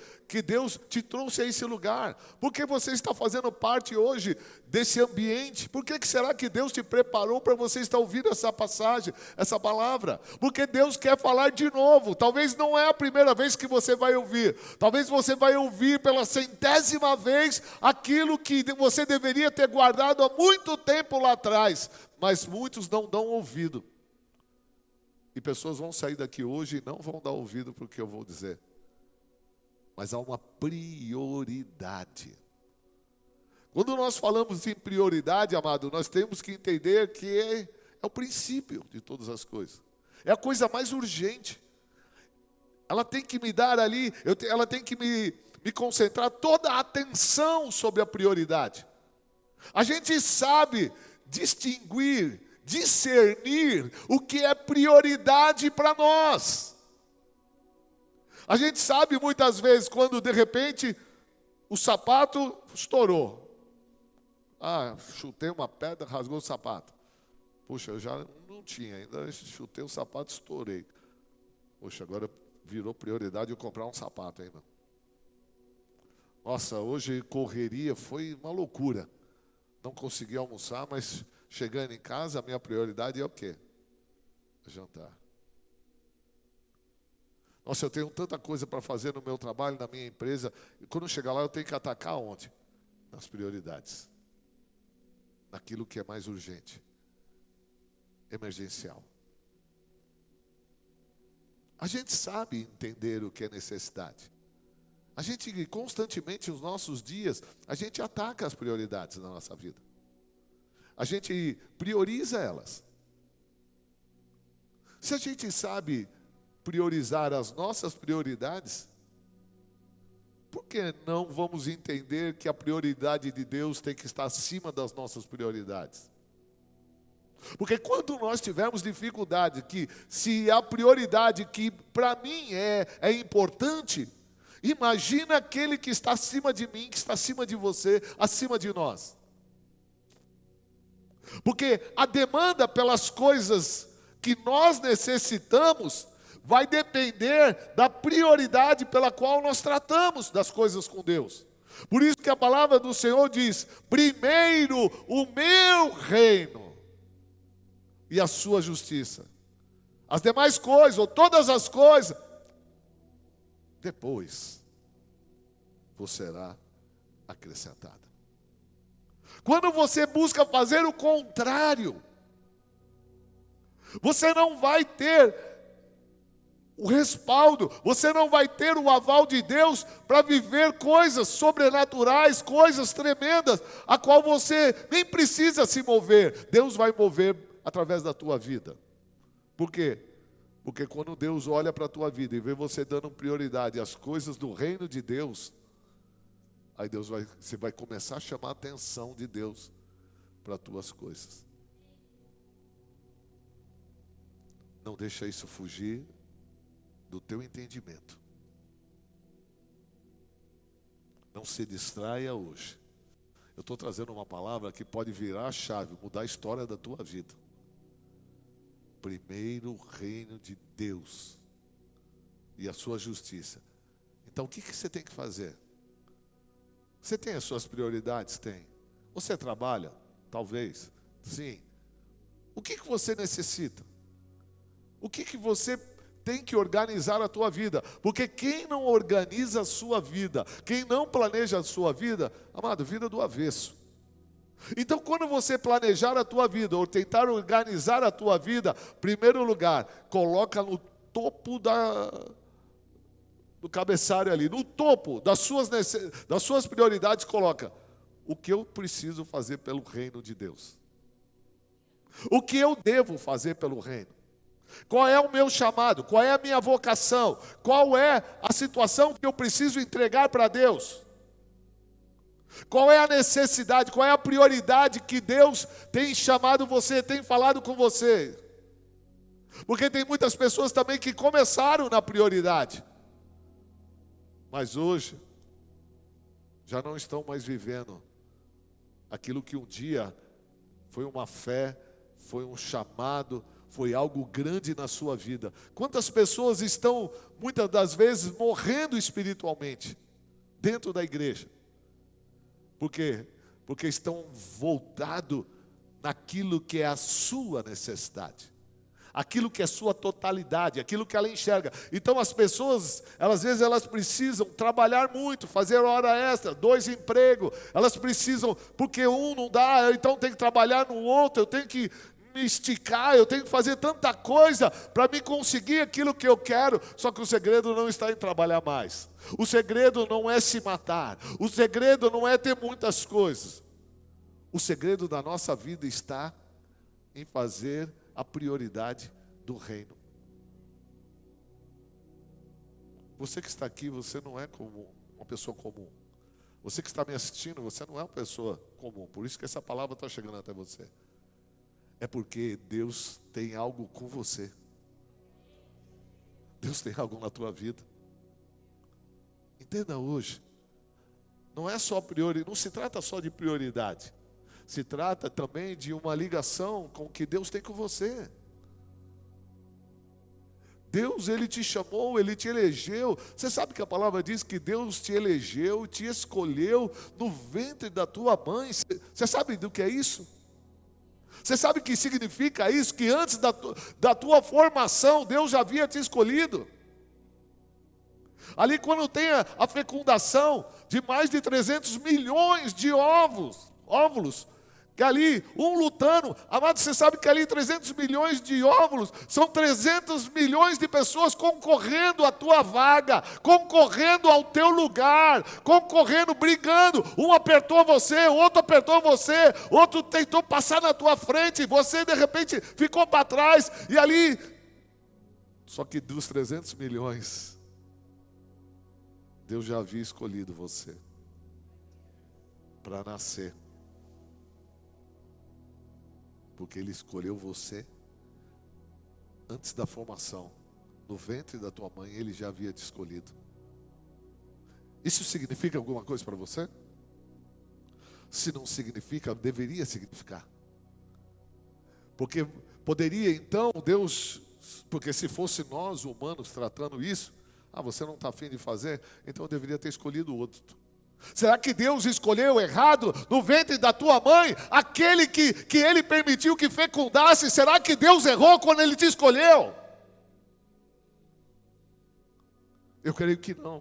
Deus te trouxe a esse lugar, por que você está fazendo parte hoje desse ambiente, por que será que Deus te preparou para você estar ouvindo essa passagem, essa palavra? Porque Deus quer falar de novo. Talvez não é a primeira vez que você vai ouvir, talvez você vai ouvir pela 100ª vez aquilo que você deveria ter guardado há muito tempo lá atrás, mas muitos não dão ouvido. E pessoas vão sair daqui hoje e não vão dar ouvido para o que eu vou dizer. Mas há uma prioridade. Quando nós falamos em prioridade, amado, nós temos que entender que é o princípio de todas as coisas. É a coisa mais urgente. Ela tem que me dar ali, ela tem que me concentrar toda a atenção sobre a prioridade. A gente sabe distinguir, discernir o que é prioridade para nós. A gente sabe muitas vezes quando de repente o sapato estourou. Chutei uma pedra, rasgou o sapato. Puxa, eu já não tinha ainda, chutei o sapato, estourei. Puxa, agora virou prioridade eu comprar um sapato, hein, meu? Nossa, hoje correria, foi uma loucura. Não consegui almoçar, mas chegando em casa, a minha prioridade é o quê? Jantar. Nossa, eu tenho tanta coisa para fazer no meu trabalho, na minha empresa. E quando chegar lá, eu tenho que atacar onde? Nas prioridades. Naquilo que é mais urgente. Emergencial. A gente sabe entender o que é necessidade. A gente constantemente, nos nossos dias, a gente ataca as prioridades na nossa vida. A gente prioriza elas. Se a gente sabe priorizar as nossas prioridades, por que não vamos entender que a prioridade de Deus tem que estar acima das nossas prioridades? Porque quando nós tivermos dificuldade, que se a prioridade que para mim é importante, imagina aquele que está acima de mim, que está acima de você, acima de nós. Porque a demanda pelas coisas que nós necessitamos vai depender da prioridade pela qual nós tratamos das coisas com Deus. Por isso que a palavra do Senhor diz: primeiro o meu reino e a sua justiça. As demais coisas, ou todas as coisas, depois você será acrescentada. Quando você busca fazer o contrário, você não vai ter o respaldo, você não vai ter o aval de Deus para viver coisas sobrenaturais, coisas tremendas, a qual você nem precisa se mover. Deus vai mover através da tua vida. Por quê? Porque quando Deus olha para a tua vida e vê você dando prioridade às coisas do reino de Deus, aí você vai começar a chamar a atenção de Deus para as tuas coisas. Não deixa isso fugir do teu entendimento. Não se distraia hoje. Eu estou trazendo uma palavra que pode virar a chave, mudar a história da tua vida. Primeiro o reino de Deus e a sua justiça. Então o que você tem que fazer? Você tem as suas prioridades? Tem. Você trabalha? Talvez. Sim. O que você necessita? O que você tem que organizar a tua vida? Porque quem não organiza a sua vida, quem não planeja a sua vida, amado, vida do avesso. Então, quando você planejar a tua vida, ou tentar organizar a tua vida, primeiro lugar, coloca no topo do cabeçalho ali, no topo das suas prioridades, coloca: o que eu preciso fazer pelo reino de Deus? O que eu devo fazer pelo reino? Qual é o meu chamado? Qual é a minha vocação? Qual é a situação que eu preciso entregar para Deus? Qual é a necessidade? Qual é a prioridade que Deus tem chamado você, tem falado com você? Porque tem muitas pessoas também que começaram na prioridade, mas hoje já não estão mais vivendo aquilo que um dia foi uma fé, foi um chamado, foi algo grande na sua vida. Quantas pessoas estão, muitas das vezes, morrendo espiritualmente dentro da igreja? Por quê? Porque estão voltados naquilo que é a sua necessidade, aquilo que é a sua totalidade, aquilo que ela enxerga. Então as pessoas, às vezes elas precisam trabalhar muito, fazer hora extra, 2 empregos, elas precisam, porque um não dá, então tem que trabalhar no outro, eu tenho que me esticar, eu tenho que fazer tanta coisa para me conseguir aquilo que eu quero. Só que o segredo não está em trabalhar mais, o segredo não é se matar, o segredo não é ter muitas coisas. O segredo da nossa vida está em fazer a prioridade do reino. Você que está aqui, você não é comum, uma pessoa comum. Você que está me assistindo, você não é uma pessoa comum. Por isso que essa palavra está chegando até você. É porque Deus tem algo com você. Deus tem algo na tua vida. Entenda hoje. Não é só prioridade, não se trata só de prioridade. Se trata também de uma ligação com o que Deus tem com você. Deus, Ele te chamou, Ele te elegeu. Você sabe que a palavra diz que Deus te elegeu, te escolheu no ventre da tua mãe. Você sabe do que é isso? Você sabe o que significa isso? Que antes da tua formação, Deus já havia te escolhido. Ali quando tem a fecundação de mais de 300 milhões de óvulos, que ali, um lutando, amado, você sabe que ali 300 milhões de óvulos, são 300 milhões de pessoas concorrendo à tua vaga, concorrendo ao teu lugar, concorrendo, brigando, um apertou você, outro apertou você, outro tentou passar na tua frente, você de repente ficou para trás, e ali, só que dos 300 milhões, Deus já havia escolhido você, para nascer. Porque Ele escolheu você antes da formação, no ventre da tua mãe, Ele já havia te escolhido. Isso significa alguma coisa para você? Se não significa, deveria significar. Porque poderia então Deus, porque se fosse nós humanos tratando isso, você não está afim de fazer, então eu deveria ter escolhido outro. Será que Deus escolheu errado no ventre da tua mãe, aquele que Ele permitiu que fecundasse? Será que Deus errou quando Ele te escolheu? Eu creio que não.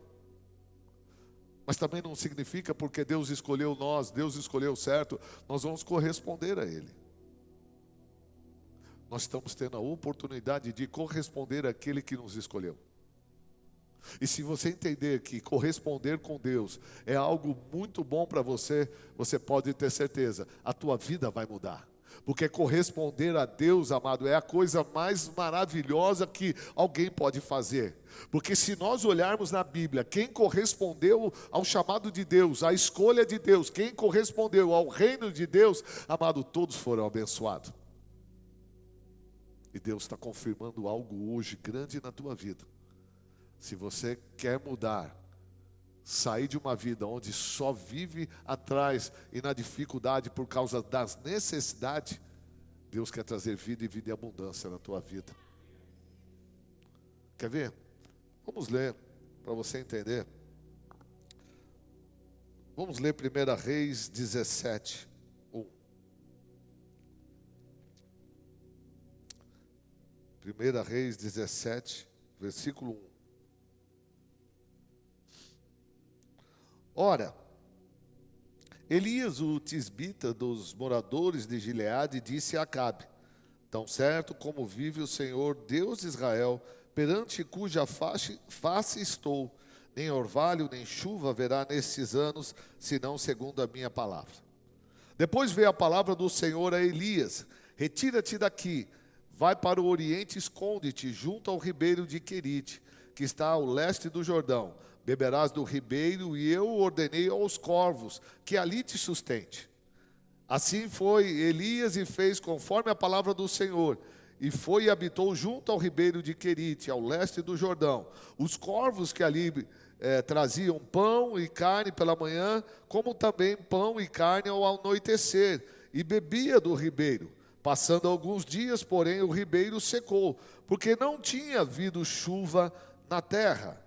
Mas também não significa porque Deus escolheu nós, Deus escolheu certo, nós vamos corresponder a Ele. Nós estamos tendo a oportunidade de corresponder àquele que nos escolheu. E se você entender que corresponder com Deus é algo muito bom para você, você pode ter certeza, a tua vida vai mudar. Porque corresponder a Deus, amado, é a coisa mais maravilhosa que alguém pode fazer. Porque se nós olharmos na Bíblia, quem correspondeu ao chamado de Deus, à escolha de Deus, quem correspondeu ao reino de Deus, amado, todos foram abençoados. E Deus está confirmando algo hoje grande na tua vida. Se você quer mudar, sair de uma vida onde só vive atrás e na dificuldade por causa das necessidades, Deus quer trazer vida e vida em abundância na tua vida. Quer ver? Vamos ler, para você entender. Vamos ler 1 Reis 17, 1. 1 Reis 17, versículo 1. Ora, Elias, o tisbita dos moradores de Gileade, disse a Acabe: tão certo como vive o Senhor, Deus de Israel, perante cuja face estou, nem orvalho nem chuva haverá nestes anos, senão segundo a minha palavra. Depois veio a palavra do Senhor a Elias: retira-te daqui, vai para o oriente, esconde-te junto ao ribeiro de Querite, que está ao leste do Jordão. Beberás do ribeiro, e eu ordenei aos corvos que ali te sustente. Assim foi Elias e fez conforme a palavra do Senhor, e foi e habitou junto ao ribeiro de Querite, ao leste do Jordão. Os corvos que ali traziam pão e carne pela manhã, como também pão e carne ao anoitecer, e bebia do ribeiro. Passando alguns dias, porém, o ribeiro secou, porque não tinha havido chuva na terra.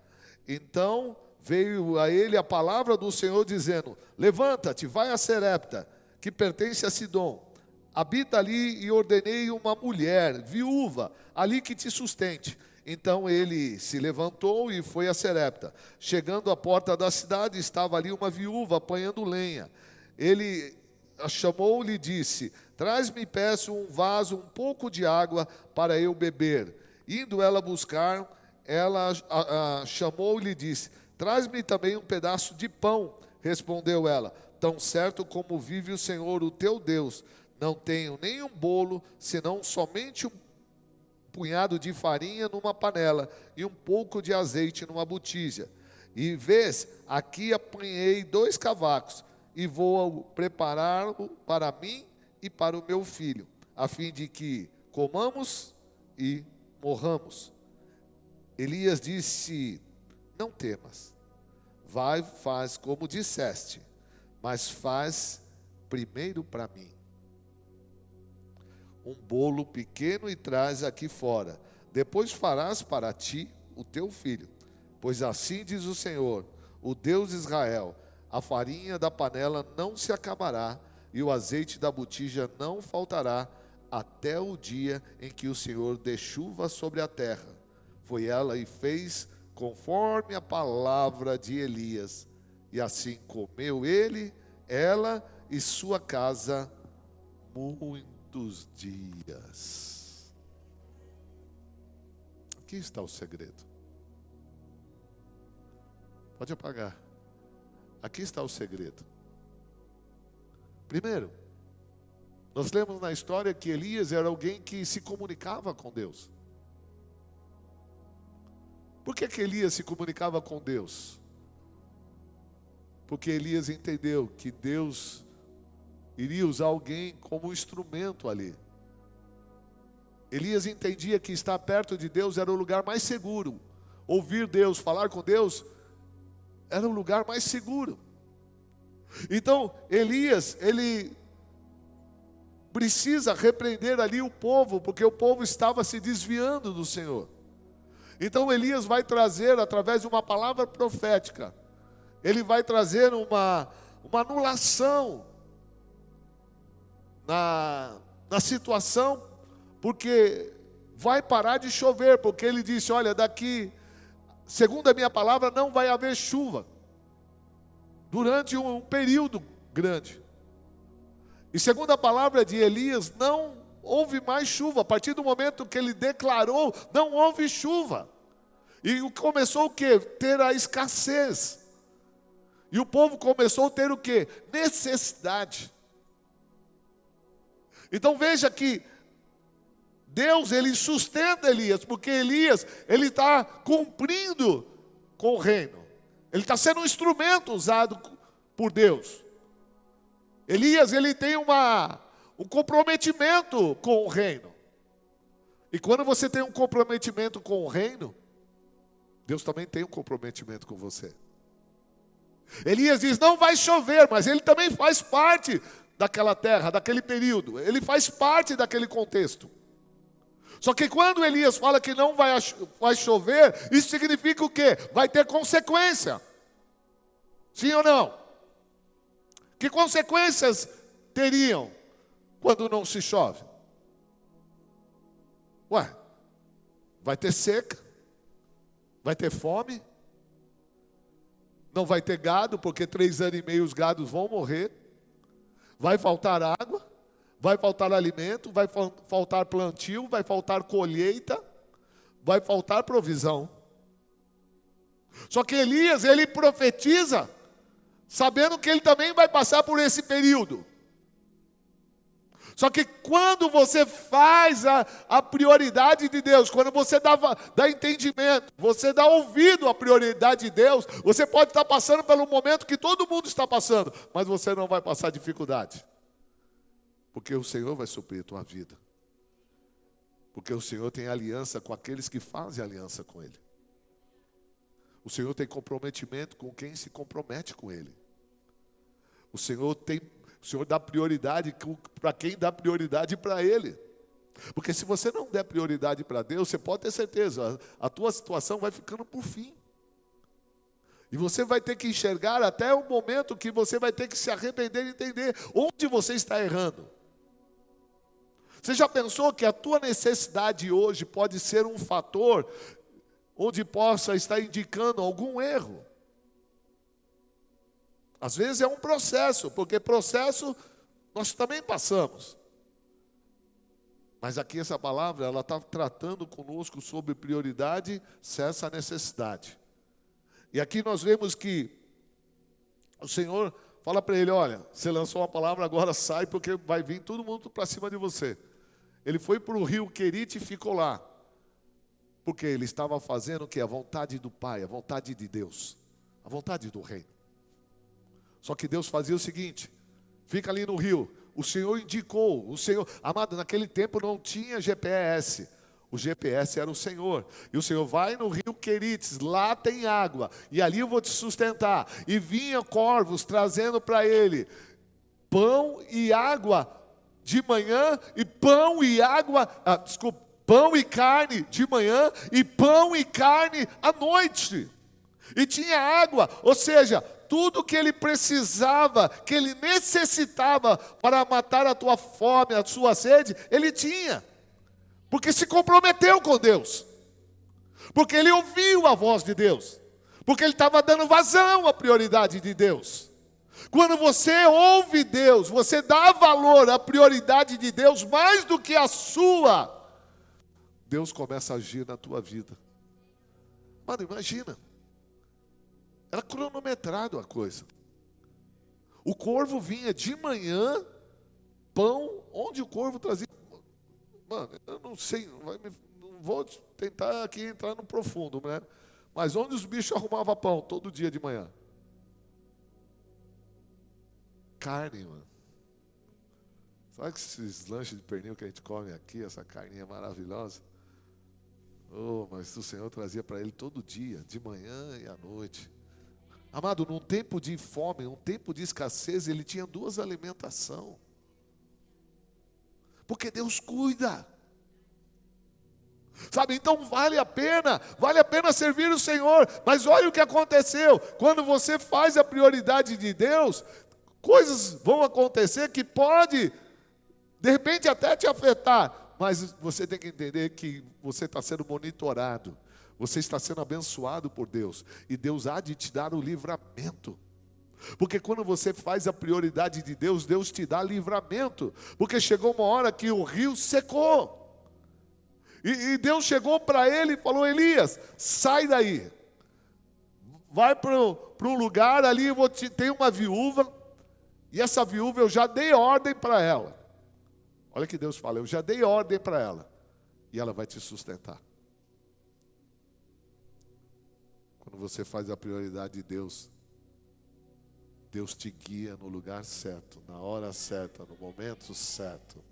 Então veio a ele a palavra do Senhor, dizendo: levanta-te, vai a Serepta, que pertence a Sidom. Habita ali, e ordenei uma mulher, viúva, ali que te sustente. Então ele se levantou e foi a Serepta. Chegando à porta da cidade, estava ali uma viúva apanhando lenha. Ele a chamou e lhe disse: traz-me, peço, um vaso, um pouco de água para eu beber. Indo ela buscar, ela chamou e lhe disse: traz-me também um pedaço de pão. Respondeu ela: tão certo como vive o Senhor, o teu Deus, não tenho nem um bolo, senão somente um punhado de farinha numa panela e um pouco de azeite numa botija. E vês, aqui apanhei 2 cavacos, e vou prepará-lo para mim e para o meu filho, a fim de que comamos e morramos. Elias disse: não temas, vai, faz como disseste, mas faz primeiro para mim um bolo pequeno e traz aqui fora. Depois farás para ti o teu filho. Pois assim diz o Senhor, o Deus de Israel: a farinha da panela não se acabará, e o azeite da botija não faltará, até o dia em que o Senhor dê chuva sobre a terra. Foi ela e fez conforme a palavra de Elias. E assim comeu ele, ela e sua casa muitos dias. Aqui está o segredo. Pode apagar. Aqui está o segredo. Primeiro, nós lemos na história que Elias era alguém que se comunicava com Deus. Por que Elias se comunicava com Deus? Porque Elias entendeu que Deus iria usar alguém como instrumento ali. Elias entendia que estar perto de Deus era o lugar mais seguro. Ouvir Deus, falar com Deus, era o lugar mais seguro. Então, Elias, ele precisa repreender ali o povo, porque o povo estava se desviando do Senhor. Então, Elias vai trazer, através de uma palavra profética, ele vai trazer uma anulação na situação, porque vai parar de chover, porque ele disse: olha, daqui, segundo a minha palavra, não vai haver chuva durante um período grande. E segundo a palavra de Elias, não houve mais chuva. A partir do momento que ele declarou, não houve chuva. E começou o quê? Ter a escassez. E o povo começou a ter o quê? Necessidade. Então veja que Deus, ele sustenta Elias, porque Elias, ele está cumprindo com o reino. Ele está sendo um instrumento usado por Deus. Elias, ele tem um comprometimento com o reino. E quando você tem um comprometimento com o reino, Deus também tem um comprometimento com você. Elias diz: não vai chover, mas ele também faz parte daquela terra, daquele período. Ele faz parte daquele contexto. Só que quando Elias fala que não vai chover, isso significa o quê? Vai ter consequência. Sim ou não? Que consequências teriam quando não se chove? Ué, vai ter seca, vai ter fome, não vai ter gado, porque 3 anos e meio os gados vão morrer, vai faltar água, vai faltar alimento, vai faltar plantio, vai faltar colheita, vai faltar provisão. Só que Elias, ele profetiza, sabendo que ele também vai passar por esse período. Só que quando você faz a prioridade de Deus, quando você dá entendimento, você dá ouvido à prioridade de Deus, você pode estar passando pelo momento que todo mundo está passando, mas você não vai passar dificuldade. Porque o Senhor vai suprir a tua vida. Porque o Senhor tem aliança com aqueles que fazem aliança com Ele. O Senhor tem comprometimento com quem se compromete com Ele. O Senhor O Senhor dá prioridade para quem dá prioridade para Ele. Porque se você não der prioridade para Deus, você pode ter certeza, a tua situação vai ficando por fim. E você vai ter que enxergar até o momento que você vai ter que se arrepender e entender onde você está errando. Você já pensou que a tua necessidade hoje pode ser um fator onde possa estar indicando algum erro? Às vezes é um processo, porque processo nós também passamos. Mas aqui essa palavra, ela está tratando conosco sobre prioridade, cessa a necessidade. E aqui nós vemos que o Senhor fala para ele, olha, você lançou uma palavra, agora sai, porque vai vir todo mundo para cima de você. Ele foi para o rio Querite e ficou lá. Porque ele estava fazendo o que? A vontade do Pai, a vontade de Deus, a vontade do Reino. Só que Deus fazia o seguinte, fica ali no rio, o Senhor indicou, o Senhor, amado, naquele tempo não tinha GPS, o GPS era o Senhor, e o Senhor vai no rio Querites, lá tem água, e ali eu vou te sustentar, e vinha corvos trazendo para ele pão e água de manhã, e pão e água, pão e carne de manhã, e pão e carne à noite, e tinha água, ou seja, tudo que ele precisava, que ele necessitava para matar a tua fome, a sua sede, ele tinha. Porque se comprometeu com Deus. Porque ele ouviu a voz de Deus. Porque ele estava dando vazão à prioridade de Deus. Quando você ouve Deus, você dá valor à prioridade de Deus mais do que a sua, Deus começa a agir na tua vida. Mano, imagina. Era cronometrado a coisa. O corvo vinha de manhã, pão, onde o corvo trazia. Mano, eu não sei, não vou tentar aqui entrar no profundo, né? Mas onde os bichos arrumavam pão todo dia de manhã? Carne, mano. Sabe que esses lanches de pernil que a gente come aqui, essa carninha maravilhosa? Oh, mas o Senhor trazia para ele todo dia, de manhã e à noite. Amado, num tempo de fome, num tempo de escassez, ele tinha duas alimentações. Porque Deus cuida. Sabe, então vale a pena servir o Senhor. Mas olha o que aconteceu. Quando você faz a prioridade de Deus, coisas vão acontecer que pode, de repente, até te afetar. Mas você tem que entender que você está sendo monitorado. Você está sendo abençoado por Deus. E Deus há de te dar o livramento. Porque quando você faz a prioridade de Deus, Deus te dá livramento. Porque chegou uma hora que o rio secou. E Deus chegou para ele e falou, Elias, sai daí. Vai para um lugar ali, tem uma viúva. E essa viúva eu já dei ordem para ela. Olha que Deus fala, eu já dei ordem para ela. E ela vai te sustentar. Quando você faz a prioridade de Deus, Deus te guia no lugar certo, na hora certa, no momento certo.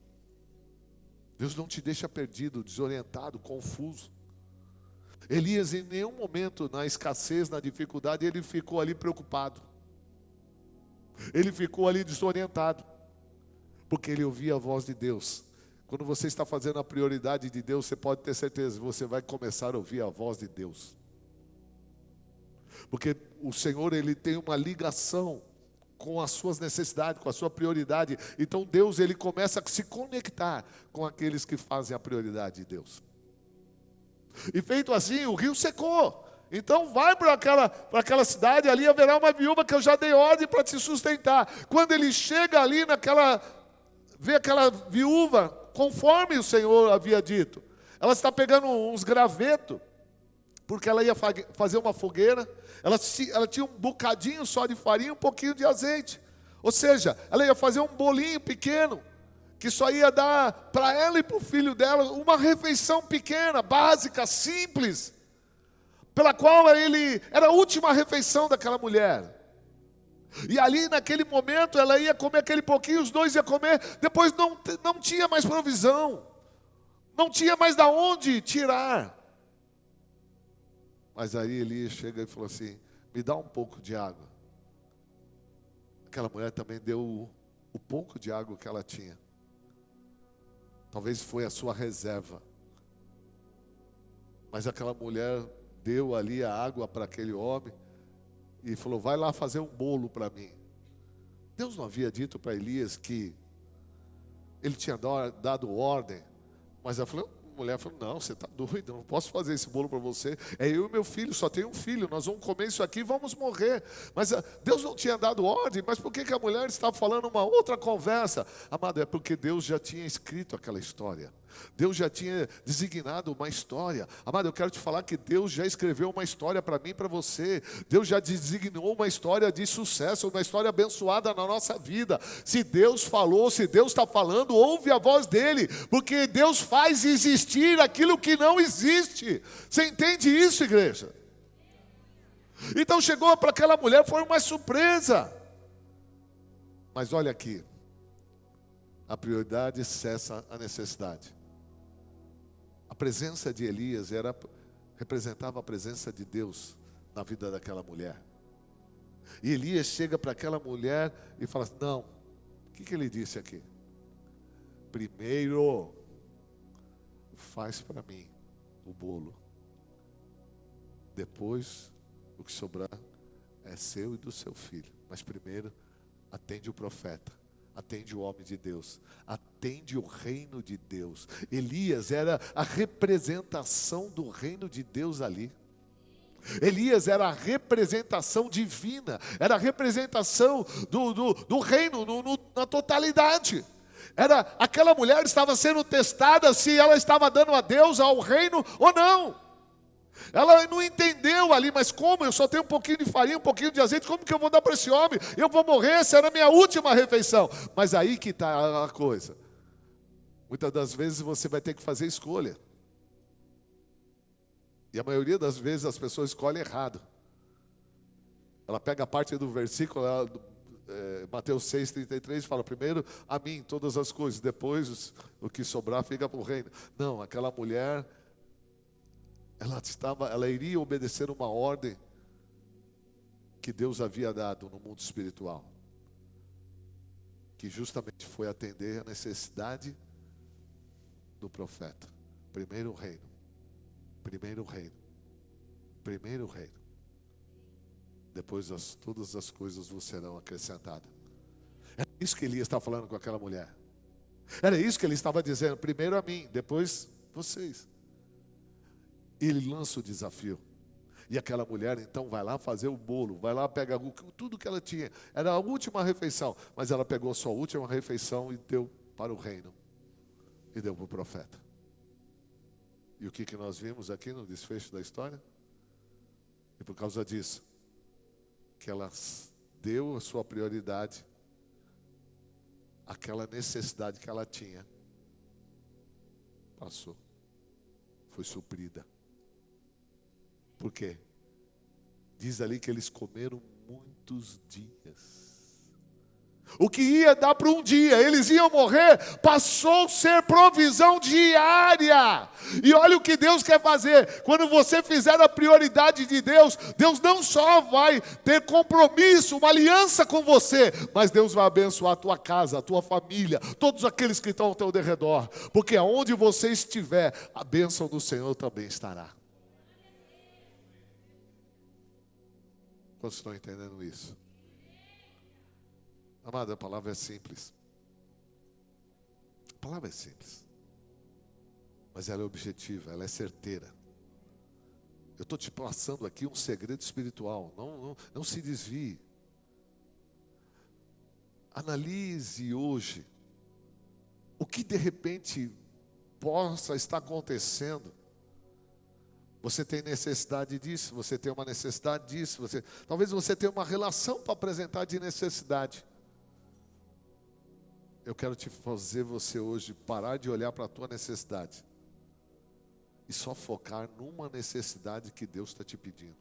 Deus não te deixa perdido, desorientado, confuso. Elias em nenhum momento, na escassez, na dificuldade, ele ficou ali preocupado. Ele ficou ali desorientado, porque ele ouvia a voz de Deus. Quando você está fazendo a prioridade de Deus, você pode ter certeza, você vai começar a ouvir a voz de Deus. Porque o Senhor, Ele tem uma ligação com as suas necessidades, com a sua prioridade. Então Deus, Ele começa a se conectar com aqueles que fazem a prioridade de Deus. E feito assim, o rio secou. Então vai para aquela cidade, ali haverá uma viúva que eu já dei ordem para te sustentar. Quando ele chega ali vê aquela viúva, conforme o Senhor havia dito. Ela está pegando uns gravetos, porque ela ia fazer uma fogueira. Ela tinha um bocadinho só de farinha e um pouquinho de azeite. Ou seja, ela ia fazer um bolinho pequeno, que só ia dar para ela e para o filho dela uma refeição pequena, básica, simples, pela qual era a última refeição daquela mulher. E ali naquele momento ela ia comer aquele pouquinho, os dois iam comer, depois não tinha mais provisão, não tinha mais de onde tirar. Mas aí Elias chega e falou assim, me dá um pouco de água. Aquela mulher também deu o pouco de água que ela tinha. Talvez foi a sua reserva. Mas aquela mulher deu ali a água para aquele homem e falou: vai lá fazer um bolo para mim. Deus não havia dito para Elias que ele tinha dado ordem, mas a mulher falou: não, você está doido, eu não posso fazer esse bolo para você. É eu e meu filho, só tenho um filho, nós vamos comer isso aqui e vamos morrer. Mas Deus não tinha dado ordem, mas por que a mulher estava falando uma outra conversa? Amado, é porque Deus já tinha escrito aquela história. Deus já tinha designado uma história. Amado, eu quero te falar que Deus já escreveu uma história para mim e para você. Deus já designou uma história de sucesso, uma história abençoada na nossa vida. Se Deus falou, se Deus está falando, ouve a voz dEle, porque Deus faz existir aquilo que não existe. Você entende isso, igreja? Então chegou para aquela mulher, foi uma surpresa. Mas olha aqui, a prioridade cessa a necessidade. A presença de Elias representava a presença de Deus na vida daquela mulher. E Elias chega para aquela mulher e fala: não, o que ele disse aqui? Primeiro, faz para mim o bolo. Depois, o que sobrar é seu e do seu filho. Mas primeiro, atende o profeta. Atende o homem de Deus, atende o reino de Deus. Elias era a representação do reino de Deus ali. Elias era a representação divina, era a representação do reino na totalidade. Aquela mulher estava sendo testada se ela estava dando a Deus, ao reino ou não. Ela não entendeu ali, mas como? Eu só tenho um pouquinho de farinha, um pouquinho de azeite, como que eu vou dar para esse homem? Eu vou morrer, essa era a minha última refeição. Mas aí que está a coisa. Muitas das vezes você vai ter que fazer escolha. E a maioria das vezes as pessoas escolhem errado. Ela pega a parte do versículo, Mateus 6,33, e fala: primeiro a mim todas as coisas, depois o que sobrar fica para o reino. Não, aquela mulher... Ela iria obedecer uma ordem que Deus havia dado no mundo espiritual, que justamente foi atender a necessidade do profeta. Primeiro o reino, primeiro o reino, primeiro o reino. Depois todas as coisas vos serão acrescentadas. Era isso que Elias estava falando com aquela mulher. Era isso que ele estava dizendo: primeiro a mim, depois vocês. Ele lança o desafio. E aquela mulher então vai lá fazer o bolo, vai lá pegar tudo que ela tinha. Era a última refeição, mas ela pegou a sua última refeição e deu para o reino. E deu para o profeta. E o que nós vimos aqui no desfecho da história? E por causa disso, que ela deu a sua prioridade àquela necessidade que ela tinha. Passou. Foi suprida. Por quê? Diz ali que eles comeram muitos dias. O que ia dar para um dia, eles iam morrer, passou a ser provisão diária. E olha o que Deus quer fazer. Quando você fizer a prioridade de Deus, Deus não só vai ter compromisso, uma aliança com você, mas Deus vai abençoar a tua casa, a tua família, todos aqueles que estão ao teu derredor. Porque aonde você estiver, a bênção do Senhor também estará. Quantos estão entendendo isso? Amado, a palavra é simples. A palavra é simples. Mas ela é objetiva, ela é certeira. Eu estou te passando aqui um segredo espiritual. Não se desvie. Analise hoje o que de repente possa estar acontecendo. Você tem necessidade disso, você tem uma necessidade disso, talvez você tenha uma relação para apresentar de necessidade. Eu quero te fazer você hoje parar de olhar para a tua necessidade e só focar numa necessidade que Deus está te pedindo.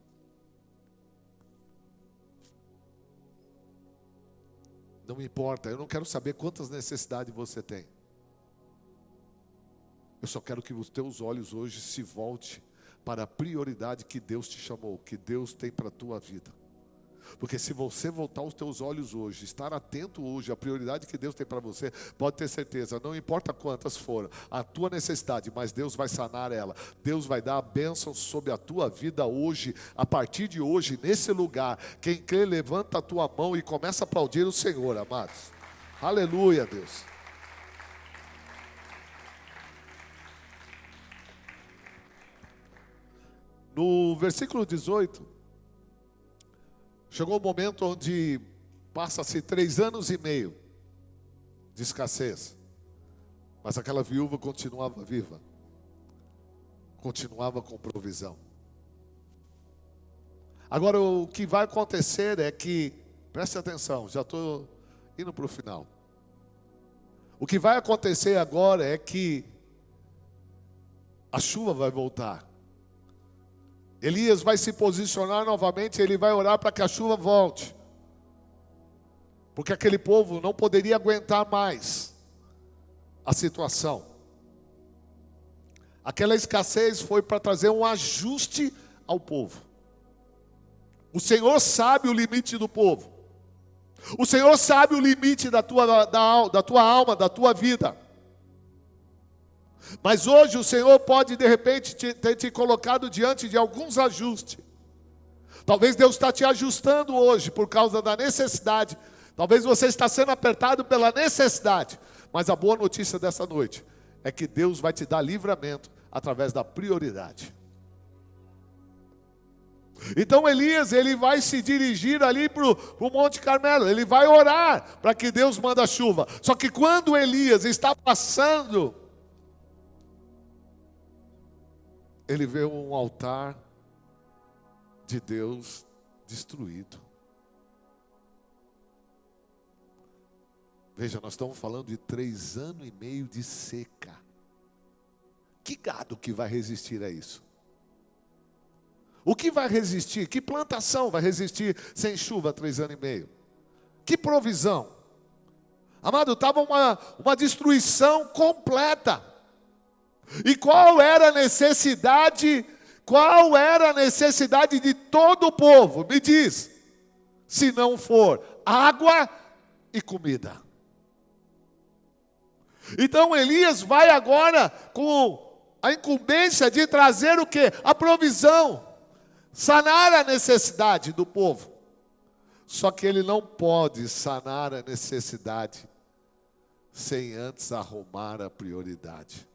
Não me importa, eu não quero saber quantas necessidades você tem. Eu só quero que os teus olhos hoje se voltem para a prioridade que Deus te chamou, que Deus tem para a tua vida. Porque se você voltar os teus olhos hoje, estar atento hoje, a prioridade que Deus tem para você, pode ter certeza, não importa quantas foram, a tua necessidade, mas Deus vai sanar ela. Deus vai dar a bênção sobre a tua vida hoje, a partir de hoje, nesse lugar. Quem crê, levanta a tua mão e começa a aplaudir o Senhor, amados. Aleluia, Deus. No versículo 18, chegou o momento onde passa-se 3 anos e meio de escassez, mas aquela viúva continuava viva, continuava com provisão. Agora o que vai acontecer é que, preste atenção, já estou indo para o final. O que vai acontecer agora é que a chuva vai voltar. Elias vai se posicionar novamente, ele vai orar para que a chuva volte. Porque aquele povo não poderia aguentar mais a situação. Aquela escassez foi para trazer um ajuste ao povo. O Senhor sabe o limite do povo. O Senhor sabe o limite da tua alma, da tua vida. Mas hoje o Senhor pode de repente ter te colocado diante de alguns ajustes. Talvez Deus está te ajustando hoje por causa da necessidade. Talvez você está sendo apertado pela necessidade. Mas a boa notícia dessa noite é que Deus vai te dar livramento através da prioridade. Então Elias, ele vai se dirigir ali para o Monte Carmelo. Ele vai orar para que Deus mande a chuva. Só que quando Elias está passando, ele vê um altar de Deus destruído. Veja, nós estamos falando de 3 anos e meio de seca. Que gado que vai resistir a isso? O que vai resistir? Que plantação vai resistir sem chuva 3 anos e meio? Que provisão? Amado, estava uma destruição completa. E qual era a necessidade? Qual era a necessidade de todo o povo? Me diz. Se não for água e comida. Então Elias vai agora com a incumbência de trazer o quê? A provisão. Sanar a necessidade do povo. Só que ele não pode sanar a necessidade sem antes arrumar a prioridade.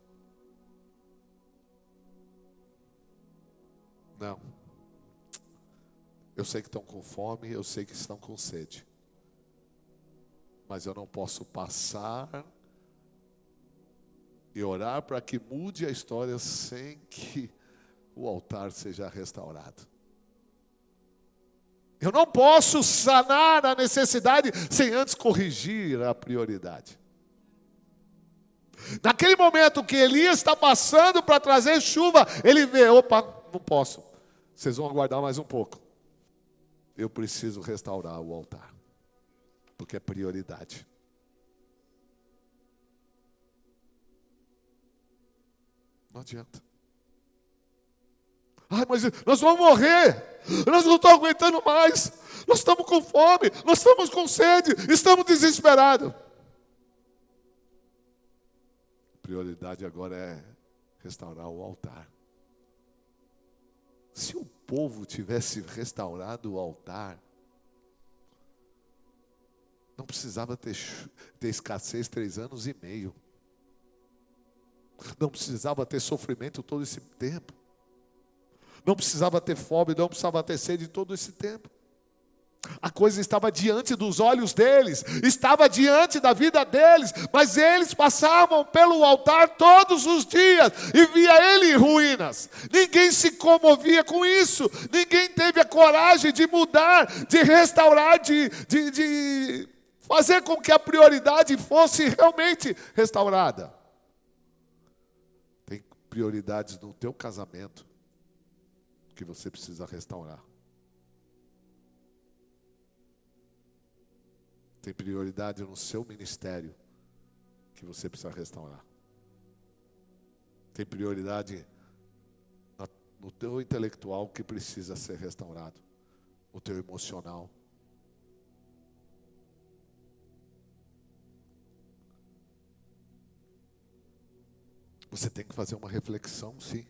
Não. Eu sei que estão com fome, eu sei que estão com sede. Mas eu não posso passar e orar para que mude a história sem que o altar seja restaurado. Eu não posso sanar a necessidade sem antes corrigir a prioridade. Naquele momento que Elias está passando para trazer chuva, ele vê, opa, não posso. Vocês vão aguardar mais um pouco. Eu preciso restaurar o altar. Porque é prioridade. Não adianta. Ai, mas nós vamos morrer. Nós não estamos aguentando mais. Nós estamos com fome. Nós estamos com sede. Estamos desesperados. Prioridade agora é restaurar o altar. Se o povo tivesse restaurado o altar, não precisava ter escassez 3 anos e meio. Não precisava ter sofrimento todo esse tempo. Não precisava ter fome, não precisava ter sede todo esse tempo. A coisa estava diante dos olhos deles, estava diante da vida deles, mas eles passavam pelo altar todos os dias e via ele em ruínas. Ninguém se comovia com isso, ninguém teve a coragem de mudar, de restaurar, de fazer com que a prioridade fosse realmente restaurada. Tem prioridades no teu casamento que você precisa restaurar. Tem prioridade no seu ministério que você precisa restaurar. Tem prioridade no teu intelectual que precisa ser restaurado. No teu emocional Você tem que fazer uma reflexão, sim.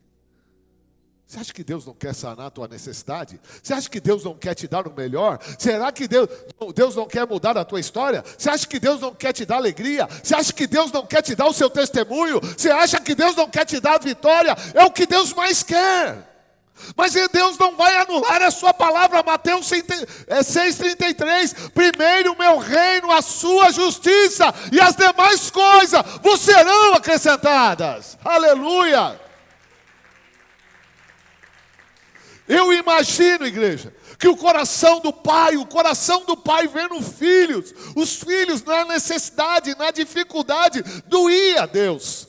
Você acha que Deus não quer sanar a tua necessidade? Você acha que Deus não quer te dar o melhor? Será que Deus não quer mudar a tua história? Você acha que Deus não quer te dar alegria? Você acha que Deus não quer te dar o seu testemunho? Você acha que Deus não quer te dar a vitória? É o que Deus mais quer. Mas Deus não vai anular a sua palavra. Mateus 6,33. Primeiro o meu reino, a sua justiça, e as demais coisas vos serão acrescentadas. Aleluia. Eu imagino, igreja, que o coração do pai vendo filhos, os filhos na necessidade, na dificuldade, doía a Deus.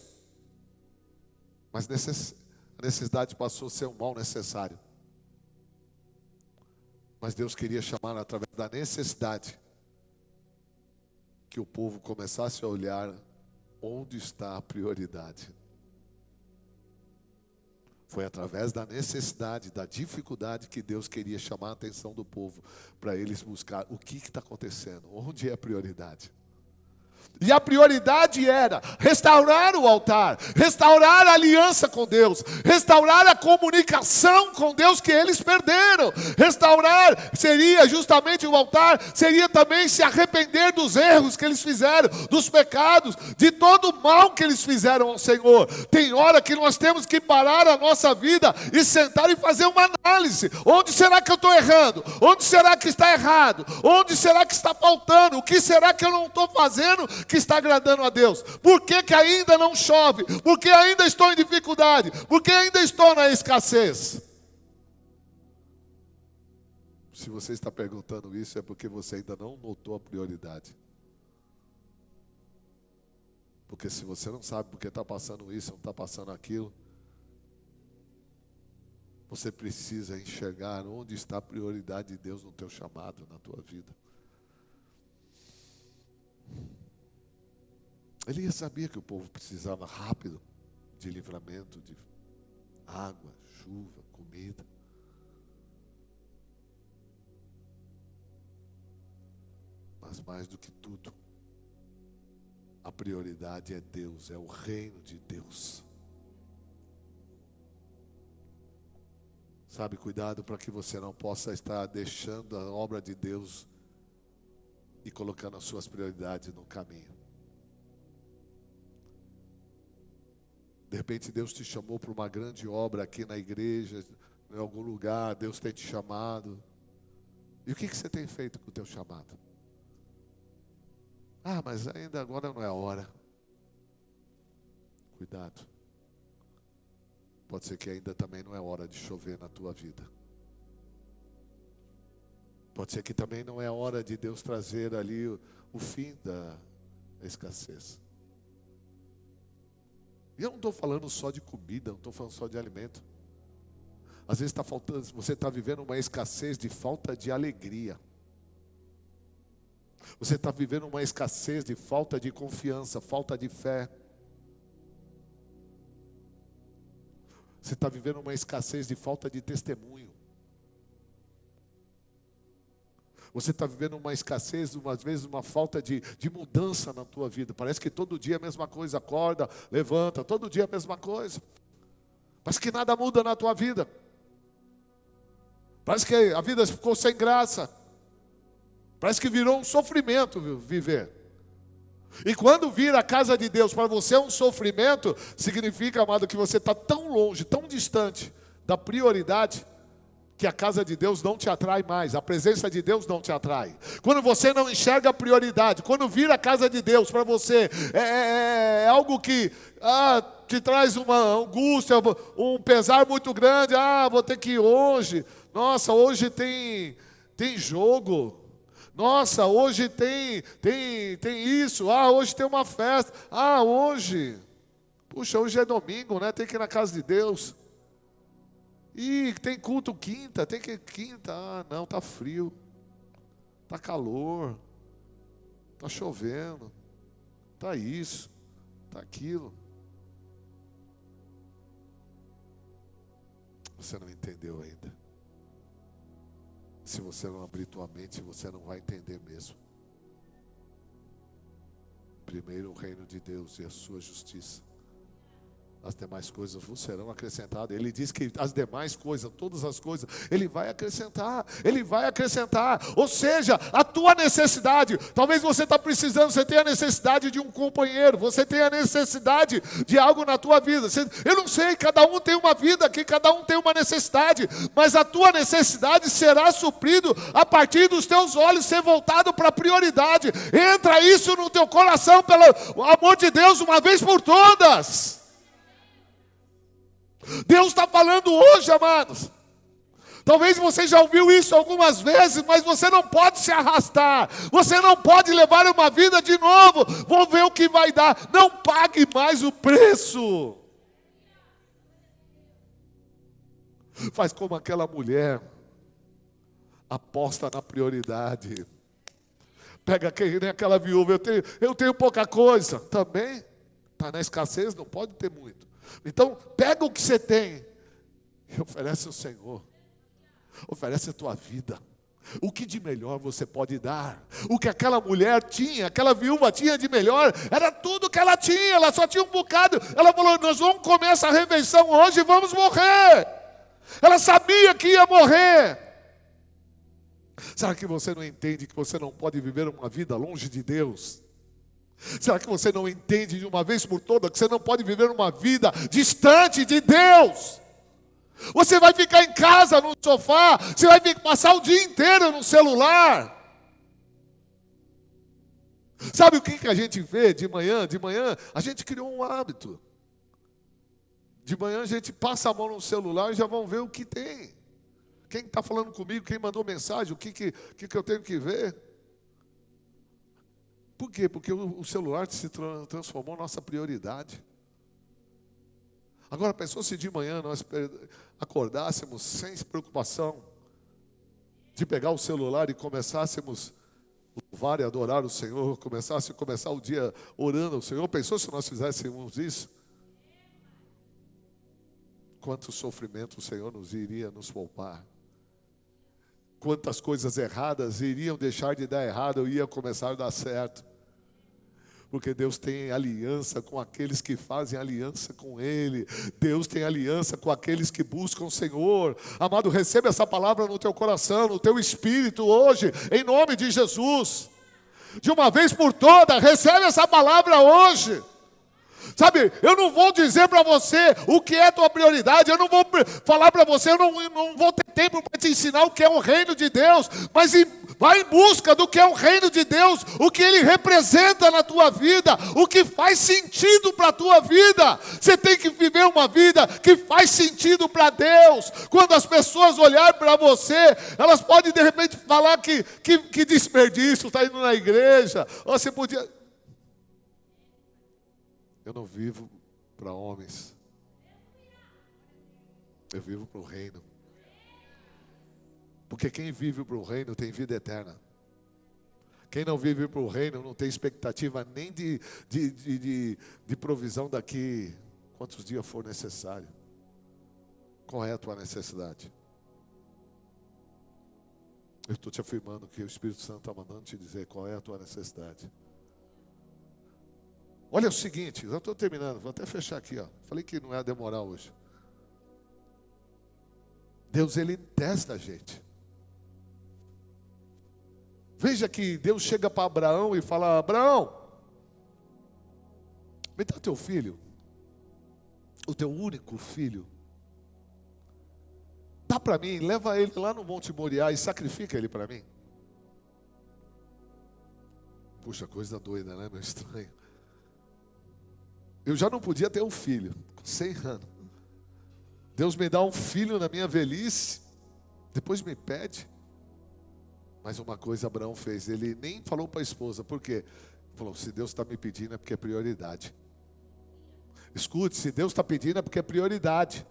Mas a necessidade passou a ser um mal necessário. Mas Deus queria chamar através da necessidade que o povo começasse a olhar onde está a prioridade. Foi através da necessidade, da dificuldade que Deus queria chamar a atenção do povo para eles buscar o que está acontecendo, onde é a prioridade. E a prioridade era restaurar o altar, restaurar a aliança com Deus, restaurar a comunicação com Deus que eles perderam. Restaurar seria justamente o altar, seria também se arrepender dos erros que eles fizeram, dos pecados, de todo o mal que eles fizeram ao Senhor. Tem hora que nós temos que parar a nossa vida e sentar e fazer uma análise. Onde será que eu estou errando? Onde será que está errado? Onde será que está faltando? O que será que eu não estou fazendo que está agradando a Deus? Por que ainda não chove? Por que ainda estou em dificuldade? Por que ainda estou na escassez? Se você está perguntando isso, é porque você ainda não notou a prioridade. Porque se você não sabe por que está passando isso, não está passando aquilo, você precisa enxergar onde está a prioridade de Deus no teu chamado, na tua vida. Elias sabia que o povo precisava rápido de livramento, de água, chuva, comida. Mas mais do que tudo, a prioridade é Deus, é o reino de Deus. Sabe, cuidado para que você não possa estar deixando a obra de Deus e colocando as suas prioridades no caminho. De repente Deus te chamou para uma grande obra aqui na igreja, em algum lugar, Deus tem te chamado. E o que você tem feito com o teu chamado? Ah, mas ainda agora não é a hora. Cuidado. Pode ser que ainda também não é hora de chover na tua vida. Pode ser que também não é hora de Deus trazer ali o fim da escassez. E eu não estou falando só de comida, não estou falando só de alimento. Às vezes está faltando, você está vivendo uma escassez de falta de alegria. Você está vivendo uma escassez de falta de confiança, falta de fé. Você está vivendo uma escassez de falta de testemunho. Você está vivendo uma escassez, às vezes uma falta de mudança na tua vida. Parece que todo dia é a mesma coisa, acorda, levanta, todo dia é a mesma coisa. Parece que nada muda na tua vida. Parece que a vida ficou sem graça. Parece que virou um sofrimento viver. E quando vira a casa de Deus para você é um sofrimento, significa, amado, que você está tão longe, tão distante da prioridade, que a casa de Deus não te atrai mais, a presença de Deus não te atrai. Quando você não enxerga a prioridade, quando vira a casa de Deus para você, é algo que te traz uma angústia, um pesar muito grande. Vou ter que ir hoje. Nossa, hoje tem jogo. Nossa, hoje tem isso. Hoje tem uma festa. Hoje é domingo, né? Tem que ir na casa de Deus. E tem culto quinta, não, tá frio, tá calor, tá chovendo, tá isso, tá aquilo. Você não entendeu ainda. Se você não abrir tua mente, você não vai entender mesmo. Primeiro o reino de Deus e a sua justiça. as demais coisas vos serão acrescentadas. Ele diz que as demais coisas, todas as coisas, Ele vai acrescentar. Ele vai acrescentar. Ou seja, a tua necessidade. Talvez você está precisando, você tenha a necessidade de um companheiro. Você tem a necessidade de algo na tua vida. Eu não sei, cada um tem uma vida aqui, cada um tem uma necessidade. Mas a tua necessidade será suprido a partir dos teus olhos ser voltado para a prioridade. Entra isso no teu coração, pelo amor de Deus, uma vez por todas. Deus está falando hoje, amados. Talvez você já ouviu isso algumas vezes, mas você não pode se arrastar. Você não pode levar uma vida de novo. Vou ver o que vai dar. Não pague mais o preço. Faz como aquela mulher. Aposta na prioridade. Pega aquela viúva. Eu tenho pouca coisa. Também está na escassez, não pode ter muito. Então, pega o que você tem e oferece ao Senhor. Oferece a tua vida. O que de melhor você pode dar? O que aquela mulher tinha, aquela viúva tinha de melhor, era tudo que ela tinha, ela só tinha um bocado. Ela falou, nós vamos comer essa refeição hoje e vamos morrer. Ela sabia que ia morrer. Será que você não entende que você não pode viver uma vida longe de Deus? Será que você não entende de uma vez por todas que você não pode viver uma vida distante de Deus? Você vai ficar em casa, no sofá, você vai passar o dia inteiro no celular. Sabe o que a gente vê de manhã? De manhã a gente criou um hábito. De manhã a gente passa a mão no celular e já vão ver o que tem. Quem está falando comigo, quem mandou mensagem, o que eu tenho que ver. Por quê? Porque o celular se transformou em nossa prioridade. Agora, pensou se de manhã nós acordássemos sem preocupação de pegar o celular e começássemos a louvar e adorar o Senhor, começar o dia orando ao Senhor? Pensou se nós fizéssemos isso? Quanto sofrimento o Senhor iria nos poupar. Quantas coisas erradas iriam deixar de dar errado e ia começar a dar certo. Porque Deus tem aliança com aqueles que fazem aliança com Ele. Deus tem aliança com aqueles que buscam o Senhor. Amado, receba essa palavra no teu coração, no teu espírito hoje, em nome de Jesus. De uma vez por todas, recebe essa palavra hoje. Sabe, eu não vou dizer para você o que é tua prioridade, eu não vou falar para você, eu não vou ter tempo para te ensinar o que é o reino de Deus, mas vai em busca do que é o reino de Deus, o que ele representa na tua vida, o que faz sentido para a tua vida. Você tem que viver uma vida que faz sentido para Deus. Quando as pessoas olharem para você, elas podem de repente falar que desperdício, está indo na igreja, ou você podia... Eu não vivo para homens. Eu vivo para o reino. Porque quem vive para o reino tem vida eterna. Quem não vive para o reino não tem expectativa nem de provisão daqui quantos dias for necessário. Qual é a tua necessidade? Eu estou te afirmando que o Espírito Santo está mandando te dizer qual é a tua necessidade. Olha o seguinte, eu estou terminando, vou até fechar aqui, ó. Falei que não ia demorar hoje. Deus, Ele testa a gente. Veja que Deus chega para Abraão e fala, Abraão, me dá teu filho, o teu único filho. Dá para mim, leva ele lá no Monte Moriá e sacrifica ele para mim. Puxa, coisa doida, né, meu estranho. Eu já não podia ter um filho, com 100 anos. Deus me dá um filho na minha velhice, depois me pede. Mas uma coisa Abraão fez, ele nem falou para a esposa, por quê? Falou, se Deus está me pedindo é porque é prioridade. Escute, se Deus está pedindo é porque é prioridade.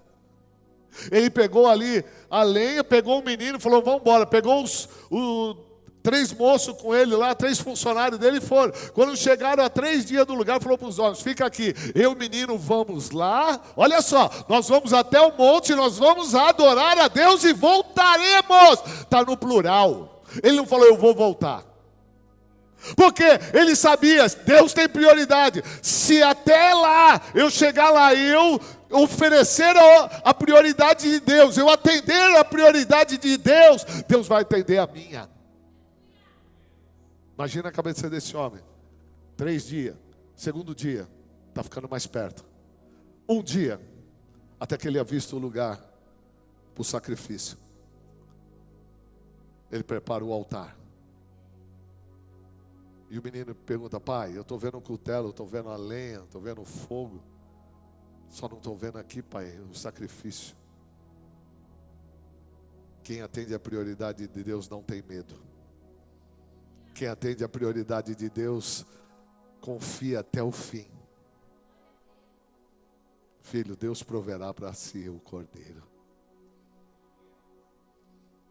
Ele pegou ali a lenha, pegou o menino, falou, vamos embora. Pegou os 3 moços com ele lá, 3 funcionários dele foram. Quando chegaram a 3 dias do lugar, falou para os homens, fica aqui, eu e o menino vamos lá, olha só, nós vamos até o monte, nós vamos adorar a Deus e voltaremos. Está no plural. Ele não falou, eu vou voltar. Porque ele sabia, Deus tem prioridade. Se até lá eu chegar lá e eu oferecer a prioridade de Deus, eu atender a prioridade de Deus, Deus vai atender a minha. Imagina a cabeça desse homem. 3 dias, segundo dia, está ficando mais perto. 1 dia, até que ele avista o lugar para o sacrifício. Ele prepara o altar. E o menino pergunta: pai, eu estou vendo um cutelo, estou vendo a lenha, estou vendo o fogo. Só não estou vendo aqui, pai, o sacrifício. Quem atende a prioridade de Deus não tem medo. Quem atende a prioridade de Deus confia até o fim. Filho, Deus proverá para si o cordeiro.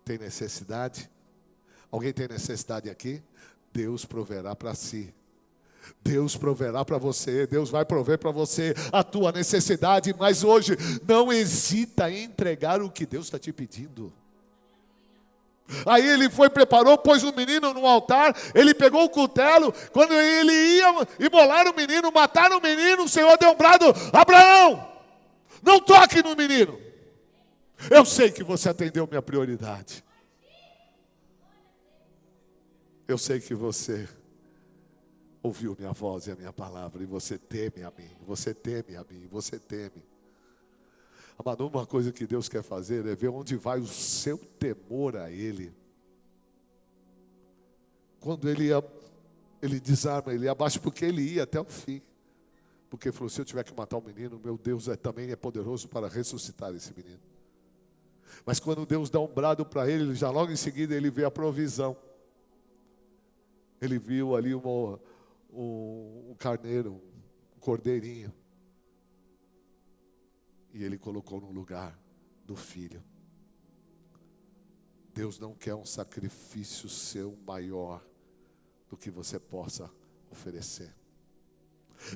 Tem necessidade? Alguém tem necessidade aqui? Deus proverá para si. Deus proverá para você. Deus vai prover para você a tua necessidade. Mas hoje, não hesita em entregar o que Deus está te pedindo. Aí ele foi, preparou, pôs o menino no altar. Ele pegou o cutelo. Quando ele ia imolar o menino, matar o menino, o Senhor deu um brado: Abraão, não toque no menino. Eu sei que você atendeu minha prioridade. Eu sei que você ouviu minha voz e a minha palavra, e você teme a mim, você teme a mim, você teme. Amado, uma coisa que Deus quer fazer é ver onde vai o seu temor a Ele. Quando ele desarma, ele abaixa, porque ele ia até o fim. Porque ele falou: se eu tiver que matar o menino, meu Deus também é poderoso para ressuscitar esse menino. Mas quando Deus dá um brado para ele, já logo em seguida ele vê a provisão. Ele viu ali um carneiro, um cordeirinho. E ele colocou no lugar do filho. Deus não quer um sacrifício seu maior do que você possa oferecer.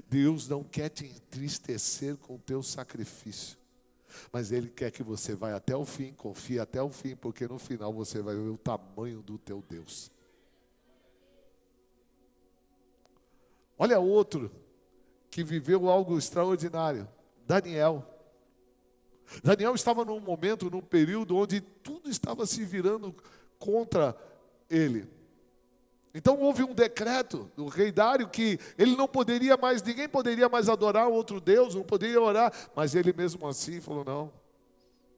Deus não quer te entristecer com o teu sacrifício. Mas Ele quer que você vá até o fim, confie até o fim, porque no final você vai ver o tamanho do teu Deus. Olha outro que viveu algo extraordinário, Daniel. Daniel estava num momento, num período onde tudo estava se virando contra ele. Então houve um decreto do rei Dário que ele não poderia mais, ninguém poderia mais adorar outro Deus, não poderia orar. Mas ele mesmo assim falou: não,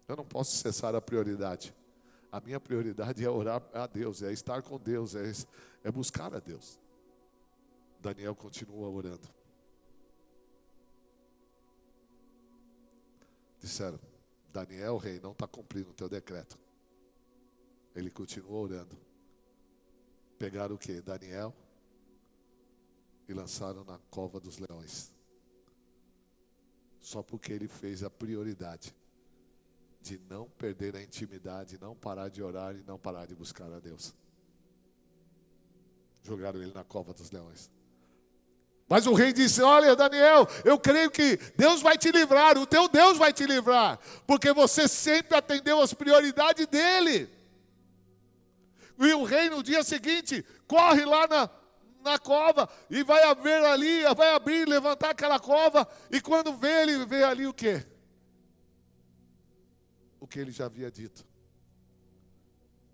eu não posso cessar a prioridade. A minha prioridade é orar a Deus, é estar com Deus, é buscar a Deus. Daniel continua orando. Disseram: Daniel, rei, não está cumprindo o teu decreto. Ele continua orando. Pegaram o quê? Daniel e lançaram na cova dos leões. Só porque ele fez a prioridade de não perder a intimidade, não parar de orar e não parar de buscar a Deus. Jogaram ele na cova dos leões. Mas o rei disse: olha, Daniel, eu creio que Deus vai te livrar, o teu Deus vai te livrar, porque você sempre atendeu as prioridades dele. E o rei no dia seguinte corre lá na cova e vai abrir, levantar aquela cova, e quando vê, ele vê ali o quê? O que ele já havia dito.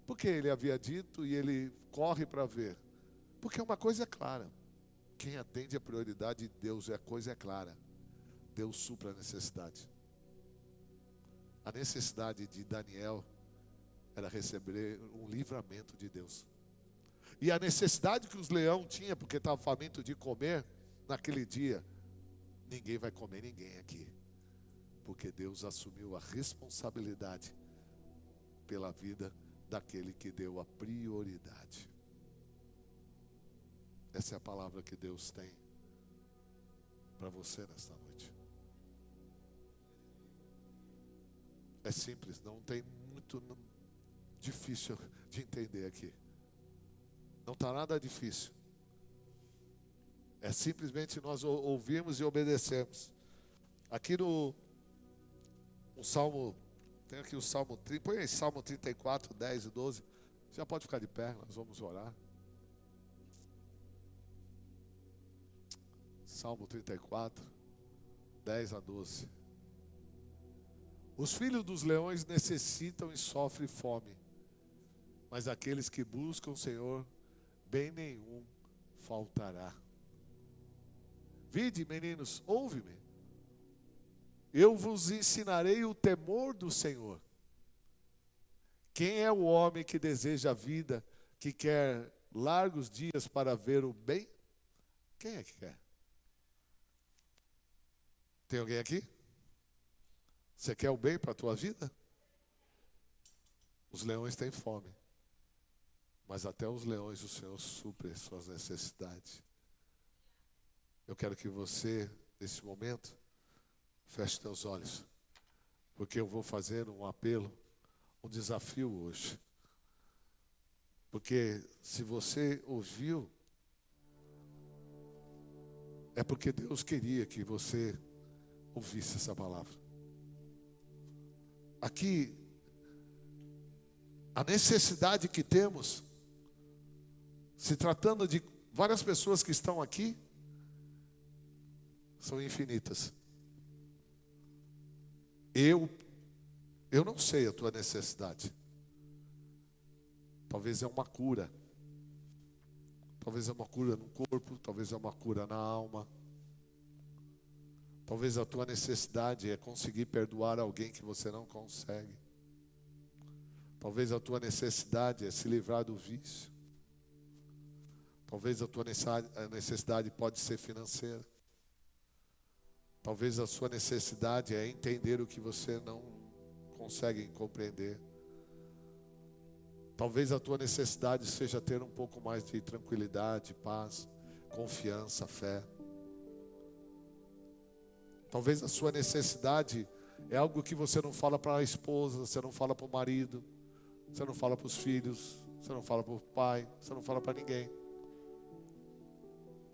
Porque ele havia dito e ele corre para ver. Porque uma coisa é clara: quem atende a prioridade de Deus, a coisa é clara. Deus supra a necessidade. A necessidade de Daniel era receber um livramento de Deus. E a necessidade que os leões tinham, porque estavam famintos de comer, naquele dia, ninguém vai comer ninguém aqui. Porque Deus assumiu a responsabilidade pela vida daquele que deu a prioridade. Essa é a palavra que Deus tem para você nesta noite. É simples, não tem muito difícil de entender aqui. Não está nada difícil. É simplesmente nós ouvirmos e obedecemos. Aqui no Salmo, tem aqui o Salmo 30, põe aí Salmo 34, 10 e 12. Já pode ficar de pé, nós vamos orar. Salmo 34, 10 a 12. Os filhos dos leões necessitam e sofrem fome, mas aqueles que buscam o Senhor, bem nenhum faltará. Vide, meninos, ouve-me. Eu vos ensinarei o temor do Senhor. Quem é o homem que deseja a vida, que quer largos dias para ver o bem? Quem é que quer? Tem alguém aqui? Você quer o bem para a tua vida? Os leões têm fome, mas até os leões o Senhor supre as suas necessidades. Eu quero que você, nesse momento, feche teus olhos, porque eu vou fazer um apelo, um desafio hoje. Porque se você ouviu, é porque Deus queria que você ouvisse essa palavra. Aqui, a necessidade que temos, se tratando de várias pessoas que estão aqui, são infinitas. Eu não sei a tua necessidade. Talvez é uma cura. Talvez é uma cura no corpo, talvez é uma cura na alma. Talvez a tua necessidade é conseguir perdoar alguém que você não consegue. Talvez a tua necessidade é se livrar do vício. Talvez a tua necessidade pode ser financeira. Talvez a sua necessidade é entender o que você não consegue compreender. Talvez a tua necessidade seja ter um pouco mais de tranquilidade, paz, confiança, fé. Talvez a sua necessidade é algo que você não fala para a esposa, você não fala para o marido, você não fala para os filhos, você não fala para o pai, você não fala para ninguém.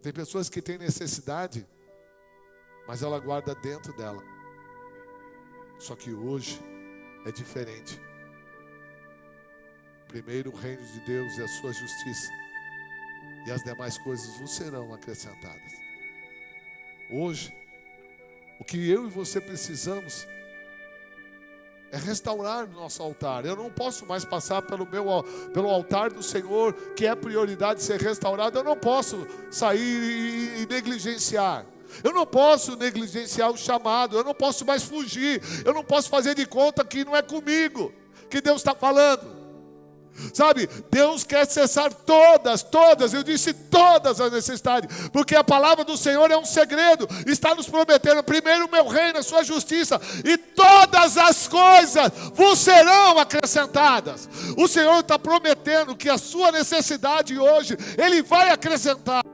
Tem pessoas que têm necessidade, mas ela guarda dentro dela. Só que hoje é diferente. Primeiro o reino de Deus e a sua justiça, e as demais coisas vos serão acrescentadas. Hoje, o que eu e você precisamos é restaurar o nosso altar. Eu não posso mais passar pelo altar do Senhor, que é prioridade ser restaurado. Eu não posso sair e negligenciar. Eu não posso negligenciar o chamado. Eu não posso mais fugir. Eu não posso fazer de conta que não é comigo que Deus está falando. Sabe, Deus quer cessar todas, eu disse todas as necessidades, porque a palavra do Senhor é um segredo, está nos prometendo primeiro o meu reino, a sua justiça, e todas as coisas vos serão acrescentadas. O Senhor está prometendo que a sua necessidade hoje, Ele vai acrescentar,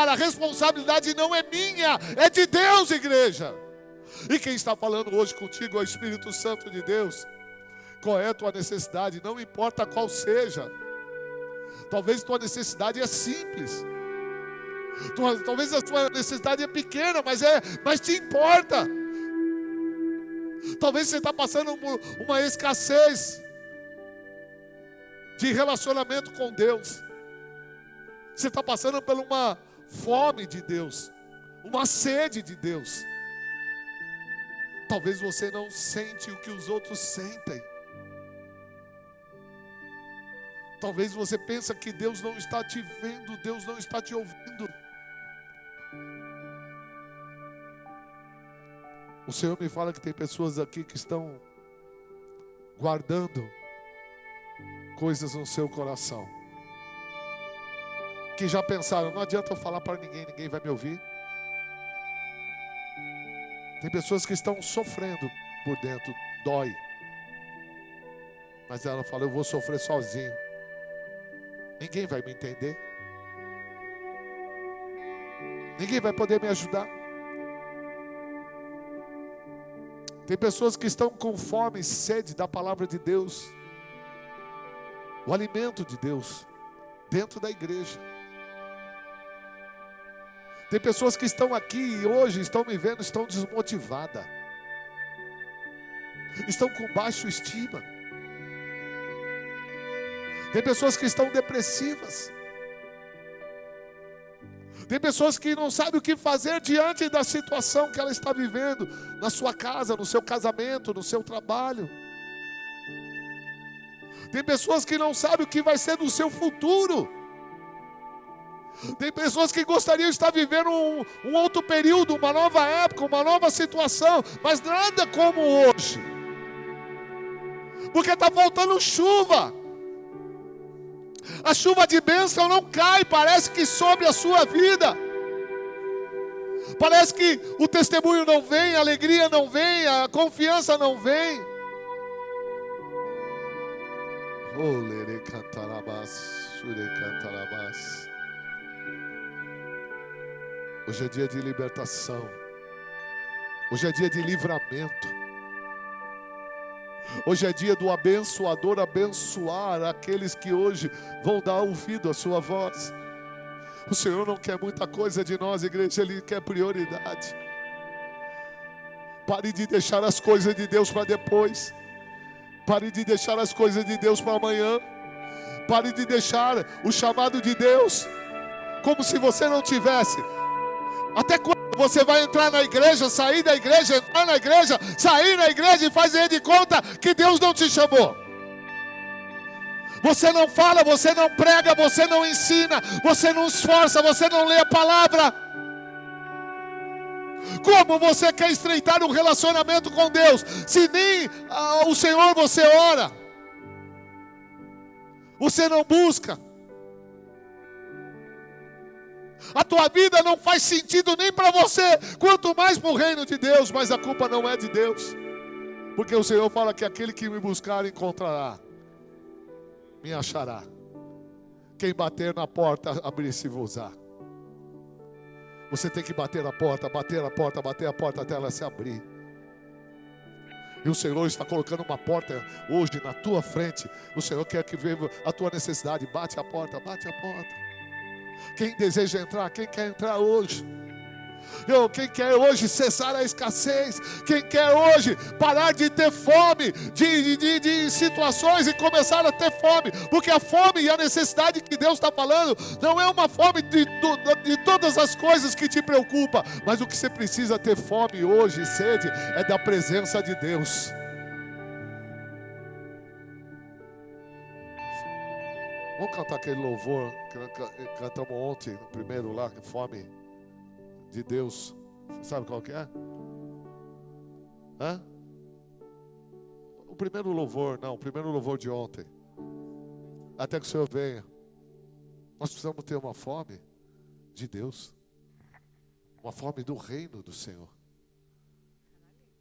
a responsabilidade não é minha, é de Deus, igreja. E quem está falando hoje contigo é o Espírito Santo de Deus. Qual é a tua necessidade? Não importa qual seja. Talvez tua necessidade é simples. Talvez a tua necessidade é pequena, mas te importa. Talvez você está passando por uma escassez de relacionamento com Deus. Você está passando por uma fome de Deus, uma sede de Deus. Talvez você não sente o que os outros sentem. Talvez você pense que Deus não está te vendo, Deus não está te ouvindo. O Senhor me fala que tem pessoas aqui que estão guardando coisas no seu coração, que já pensaram, não adianta eu falar para ninguém, ninguém vai me ouvir. Tem pessoas que estão sofrendo por dentro, dói. Mas ela fala, eu vou sofrer sozinho. Ninguém vai me entender. Ninguém vai poder me ajudar. Tem pessoas que estão com fome e sede da palavra de Deus, o alimento de Deus, dentro da igreja. Tem pessoas que estão aqui e hoje estão me vendo, estão desmotivadas, estão com baixa estima. Tem pessoas que estão depressivas. Tem pessoas que não sabem o que fazer diante da situação que ela está vivendo, na sua casa, no seu casamento, no seu trabalho. Tem pessoas que não sabem o que vai ser do seu futuro. Tem pessoas que gostariam de estar vivendo um outro período, uma nova época, uma nova situação, mas nada como hoje. Porque está faltando chuva. A chuva de bênção não cai, parece que sobre a sua vida. Parece que o testemunho não vem, a alegria não vem, a confiança não vem. Hoje é dia de libertação. Hoje é dia de livramento. Hoje é dia do abençoador abençoar aqueles que hoje vão dar ouvido à sua voz. O Senhor não quer muita coisa de nós, igreja, Ele quer prioridade. Pare de deixar as coisas de Deus para depois. Pare de deixar as coisas de Deus para amanhã. Pare de deixar o chamado de Deus como se você não tivesse. Até quando você vai entrar na igreja, sair da igreja, entrar na igreja, sair da igreja e fazer de conta que Deus não te chamou? Você não fala, você não prega, você não ensina, você não esforça, você não lê a palavra. Como você quer estreitar um relacionamento com Deus, se nem o Senhor você ora? Você não busca. A tua vida não faz sentido nem para você, quanto mais para o reino de Deus. Mas a culpa não é de Deus, porque o Senhor fala que aquele que me buscar encontrará, me achará. Quem bater na porta, abrir-se-vos-á. Você tem que bater a porta, bater a porta, bater a porta até ela se abrir. E o Senhor está colocando uma porta hoje na tua frente. O Senhor quer que veja a tua necessidade. Bate a porta, bate a porta. Quem deseja entrar, quem quer entrar hoje? Quem quer hoje cessar a escassez? Quem quer hoje parar de ter fome de situações e começar a ter fome? Porque a fome e a necessidade que Deus está falando não é uma fome de todas as coisas que te preocupam, mas o que você precisa ter fome hoje e sede é da presença de Deus. Vamos cantar aquele louvor que cantamos ontem, no primeiro lá, fome de Deus. Você sabe qual que é? Hã? O primeiro louvor de ontem. Até que o Senhor venha. Nós precisamos ter uma fome de Deus. Uma fome do reino do Senhor.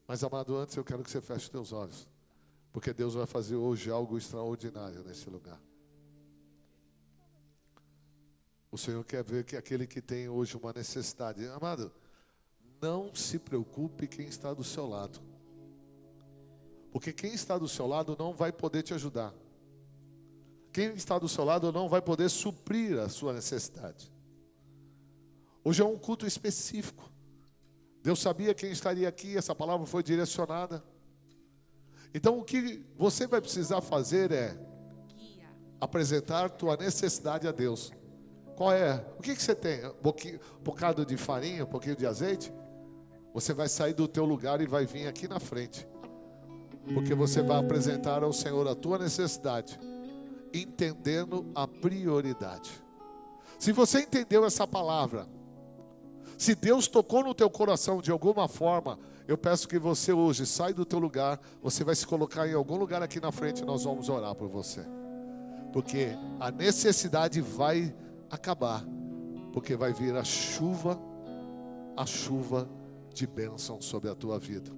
Mas, amado, antes eu quero que você feche os teus olhos. Porque Deus vai fazer hoje algo extraordinário nesse lugar. O Senhor quer ver que aquele que tem hoje uma necessidade. Amado, não se preocupe quem está do seu lado. Porque quem está do seu lado não vai poder te ajudar. Quem está do seu lado não vai poder suprir a sua necessidade. Hoje é um culto específico. Deus sabia quem estaria aqui, essa palavra foi direcionada. Então o que você vai precisar fazer é apresentar tua necessidade a Deus. Qual é? O que você tem? Um bocado de farinha, um pouquinho de azeite? Você vai sair do teu lugar e vai vir aqui na frente. Porque você vai apresentar ao Senhor a tua necessidade, entendendo a prioridade. Se você entendeu essa palavra, se Deus tocou no teu coração de alguma forma, eu peço que você hoje saia do teu lugar, você vai se colocar em algum lugar aqui na frente e nós vamos orar por você. Porque a necessidade vai acabar, porque vai vir a chuva de bênção sobre a tua vida.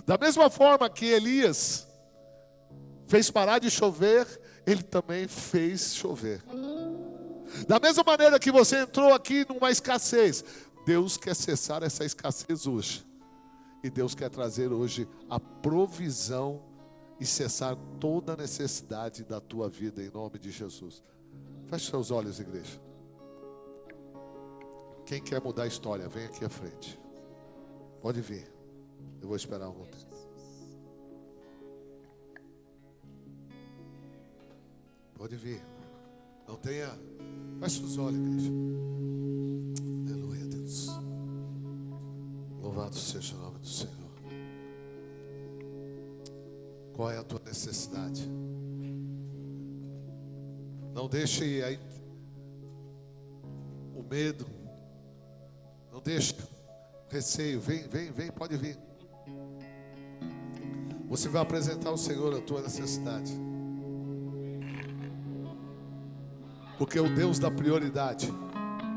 Da mesma forma que Elias fez parar de chover, ele também fez chover. Da mesma maneira que você entrou aqui numa escassez, Deus quer cessar essa escassez hoje. E Deus quer trazer hoje a provisão e cessar toda a necessidade da tua vida em nome de Jesus. Feche seus olhos, igreja. Quem quer mudar a história, vem aqui à frente. Pode vir. Eu vou esperar algum tempo. Pode vir. Não tenha. Feche os olhos, igreja. Louvado seja o nome do Senhor. Qual é a tua necessidade? Não deixe aí o medo. Não deixe o receio. Vem, pode vir. Você vai apresentar ao Senhor a tua necessidade. Porque o Deus da prioridade,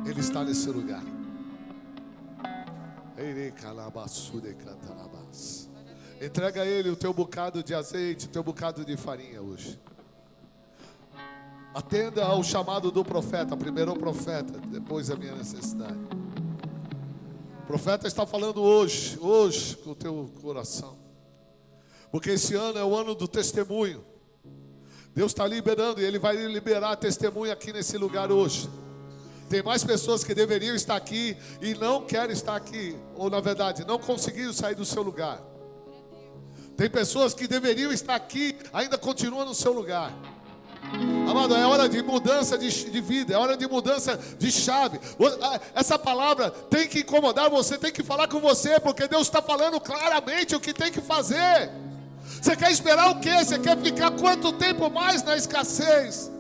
Ele está nesse lugar. Entrega a Ele o teu bocado de azeite, o teu bocado de farinha hoje. Atenda ao chamado do profeta. Primeiro o profeta, depois a minha necessidade. O profeta está falando hoje com o teu coração. Porque esse ano é o ano do testemunho. Deus está liberando e Ele vai liberar testemunho aqui nesse lugar hoje. Tem mais pessoas que deveriam estar aqui e não querem estar aqui. Ou na verdade, não conseguiram sair do seu lugar. Tem pessoas que deveriam estar aqui, ainda continuam no seu lugar. Amado, é hora de mudança de vida, é hora de mudança de chave. Essa palavra tem que incomodar você, tem que falar com você, porque Deus está falando claramente o que tem que fazer. Você quer esperar o quê? Você quer ficar quanto tempo mais na escassez?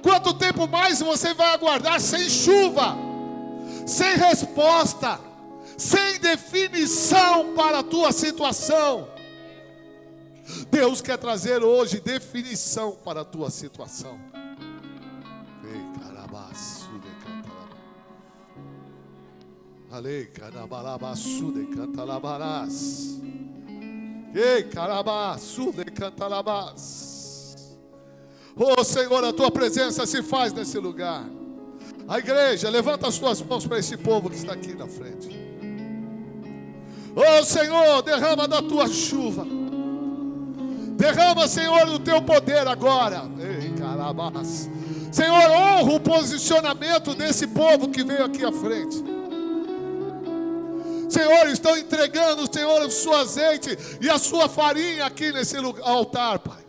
Quanto tempo mais você vai aguardar sem chuva, sem resposta, sem definição para a tua situação? Deus quer trazer hoje definição para a tua situação. Ei, carabaçu de cantalabás. Ale, carabalabaçu de cantalabás. Ei, carabaçu de cantalabás. Oh Senhor, a tua presença se faz nesse lugar. A igreja, levanta as tuas mãos para esse povo que está aqui na frente. Oh Senhor, derrama da tua chuva. Derrama, Senhor, o teu poder agora. Ei, carabás. Senhor, honra o posicionamento desse povo que veio aqui à frente. Senhor, estão entregando, Senhor, o seu azeite e a sua farinha aqui nesse altar, Pai.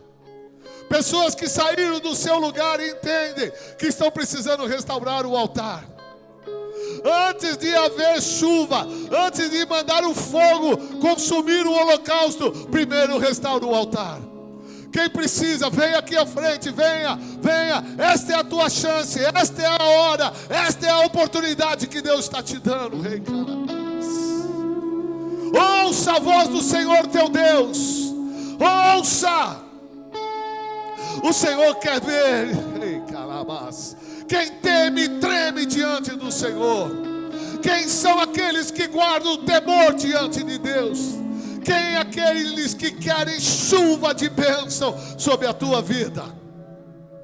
Pessoas que saíram do seu lugar e entendem que estão precisando restaurar o altar. Antes de haver chuva, antes de mandar o fogo consumir o holocausto, primeiro restaura o altar. Quem precisa, venha aqui à frente, venha. Esta é a tua chance, esta é a hora, esta é a oportunidade que Deus está te dando. Rei Carabás. Ouça a voz do Senhor teu Deus. Ouça. O Senhor quer ver. Rei Carabás. Quem teme, treme diante do Senhor. Quem são aqueles que guardam o temor diante de Deus? Quem aqueles que querem chuva de bênção sobre a tua vida?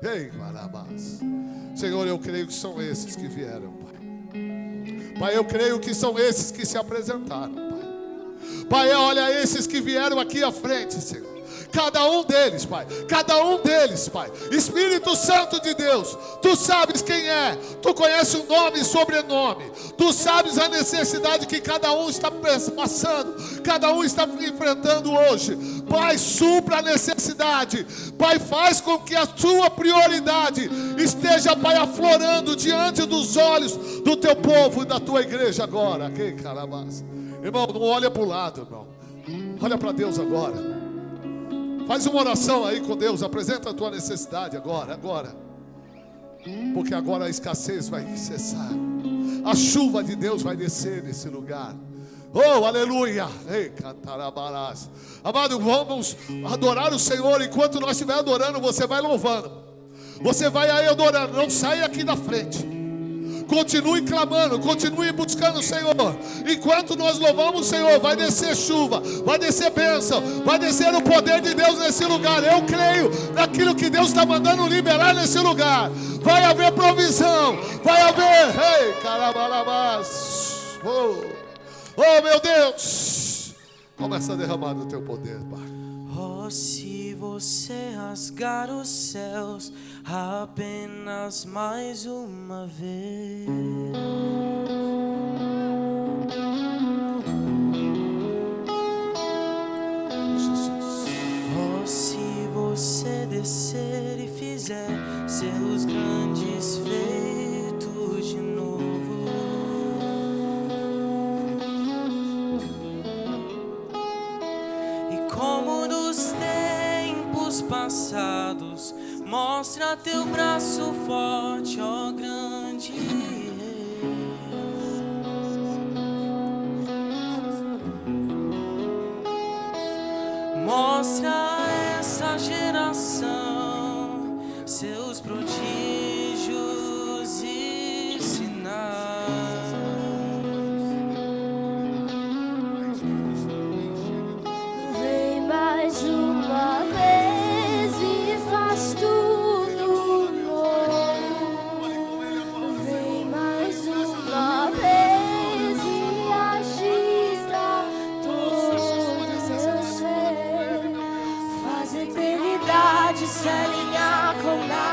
Ei, Barabás. Senhor, eu creio que são esses que vieram, Pai. Pai, eu creio que são esses que se apresentaram, Pai. Pai, olha esses que vieram aqui à frente, Senhor. Cada um deles, Pai. Cada um deles, Pai. Espírito Santo de Deus, Tu sabes quem é. Tu conheces o nome e sobrenome. Tu sabes a necessidade que cada um está passando, cada um está enfrentando hoje. Pai, supra a necessidade. Pai, faz com que a Tua prioridade esteja, Pai, aflorando diante dos olhos do Teu povo e da Tua igreja agora. Aqui, carabás. Irmão, não olha para o lado, irmão. Olha para Deus agora. Faz uma oração aí com Deus, apresenta a tua necessidade agora. Porque agora a escassez vai cessar. A chuva de Deus vai descer nesse lugar. Oh, aleluia. Ei, cantarabarás. Amado, vamos adorar o Senhor. Enquanto nós estivermos adorando, você vai louvando. Você vai aí adorando, não saia aqui da frente. Continue clamando, continue buscando o Senhor. Enquanto nós louvamos o Senhor, vai descer chuva, vai descer bênção, vai descer o poder de Deus nesse lugar. Eu creio naquilo que Deus está mandando liberar nesse lugar. Vai haver provisão, vai haver. Ei, carabalabás. Oh, meu Deus. Começa a derramar o teu poder, Pai. Oh, se você rasgar os céus apenas mais uma vez, oh, se você descer e fizer seus grandes feitos de novo, passados. Mostra teu braço forte, ó grande rei. Mostra a essa geração seus prodígios e sinais. Vem mais uma vez e faz tudo novo. Vem mais uma vez e agita todo meu ser. Faz eternidade se alinhar com natural.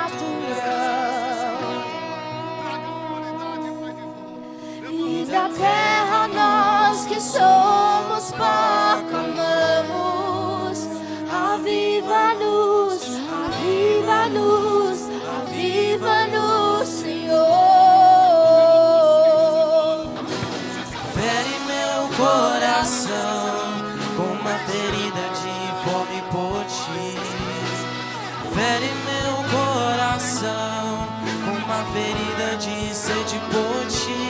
E da terra nós que somos proclamamos. Aviva-nos, aviva-nos, aviva-nos, Senhor. Fere meu coração com uma ferida de fome por ti. Fere meu coração com uma ferida de sede por ti.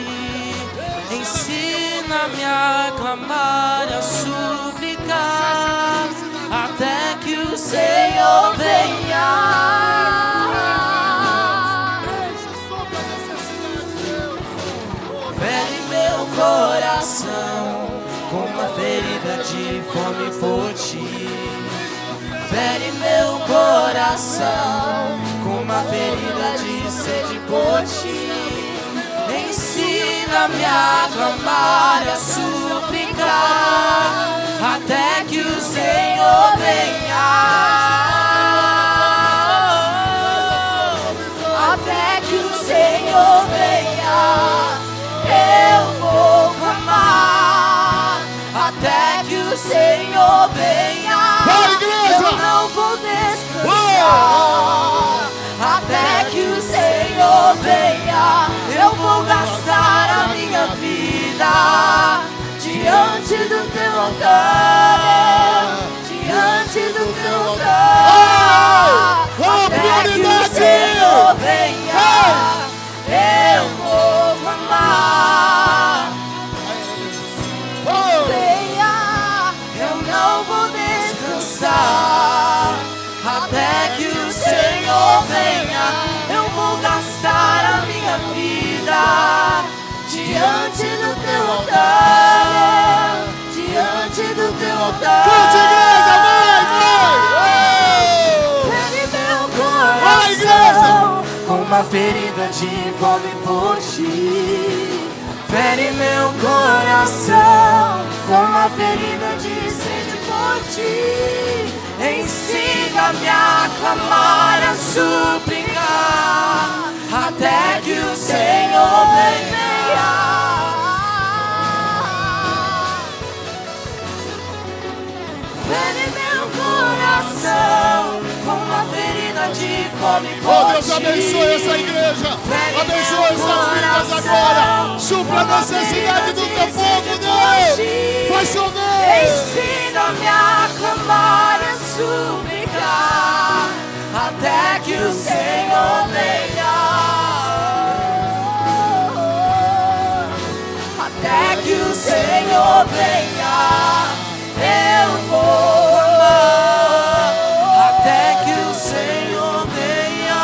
Ensina-me a clamar e a suplicar até que o Senhor venha. Fere meu coração com uma ferida de fome por ti. Fere meu coração com uma ferida de sede por ti. Ensina-me a clamar e a suplicar até que o Senhor venha. Até que o Senhor venha, eu vou clamar. Até que o Senhor venha, eu não vou descansar. Até que o Senhor venha, eu vou gastar a minha vida diante do teu altar, diante do teu altar. Até que o Senhor venha, eu vou clamar. Venha, eu não vou descansar. Até que o Senhor venha, eu vou gastar a minha vida diante do teu altar, diante do teu altar. Cante, igreja, vai, Fere meu coração com uma ferida de fome por ti. Fere meu coração com uma ferida de sede por ti. Ensina-me a clamar, a suplicar até que o Senhor venha. Fere meu coração com uma ferida de fome por ti. Oh, Deus abençoe essa igreja. Abençoe essas vidas agora. Supra a necessidade do teu povo, Deus. Vai chover. Ensina-me a clamar e a suplicar até que o Senhor venha. Até que o Senhor venha, eu vou clamar. Até que o Senhor venha,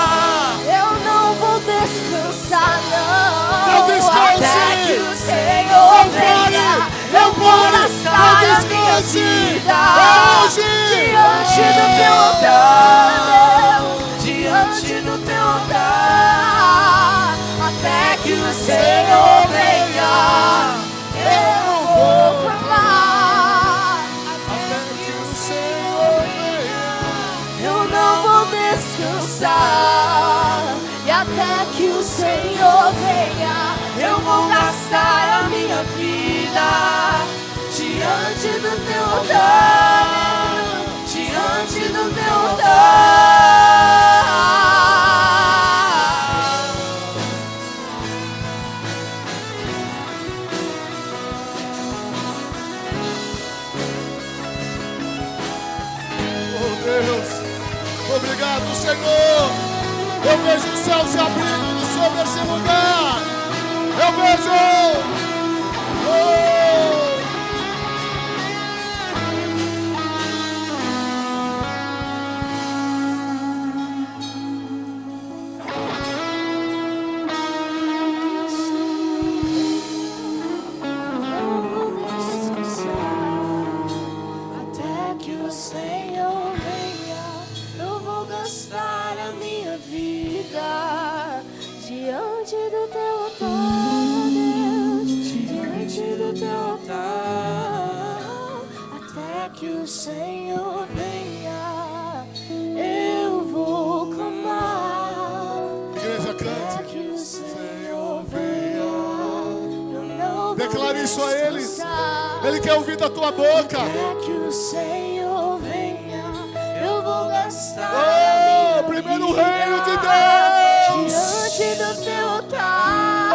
eu não vou descansar, não. Não descanse. Até que o Senhor venha, eu vou gastar a minha vida diante do teu altar, diante do teu altar. Até que o Senhor venha, eu vou clamar. Até que o Senhor venha, eu não vou descansar. E até que o Senhor venha, eu vou gastar a minha vida diante do teu altar, diante do teu altar. Oh, Deus. do Senhor. Eu vejo o céu se abrindo sobre esse lugar. Eu vejo. Até que o Senhor venha, eu vou gastar a minha vida diante do teu altar, Deus, diante do teu altar. Até que o Senhor venha, eu vou clamar. Igreja, cante. Até que o Senhor venha, eu não vou Declare isso a Ele. descansar. Ele quer ouvir da tua boca. Até que o Senhor venha, eu vou gastar Oh, a minha primeiro vida reino de Deus. diante do teu altar,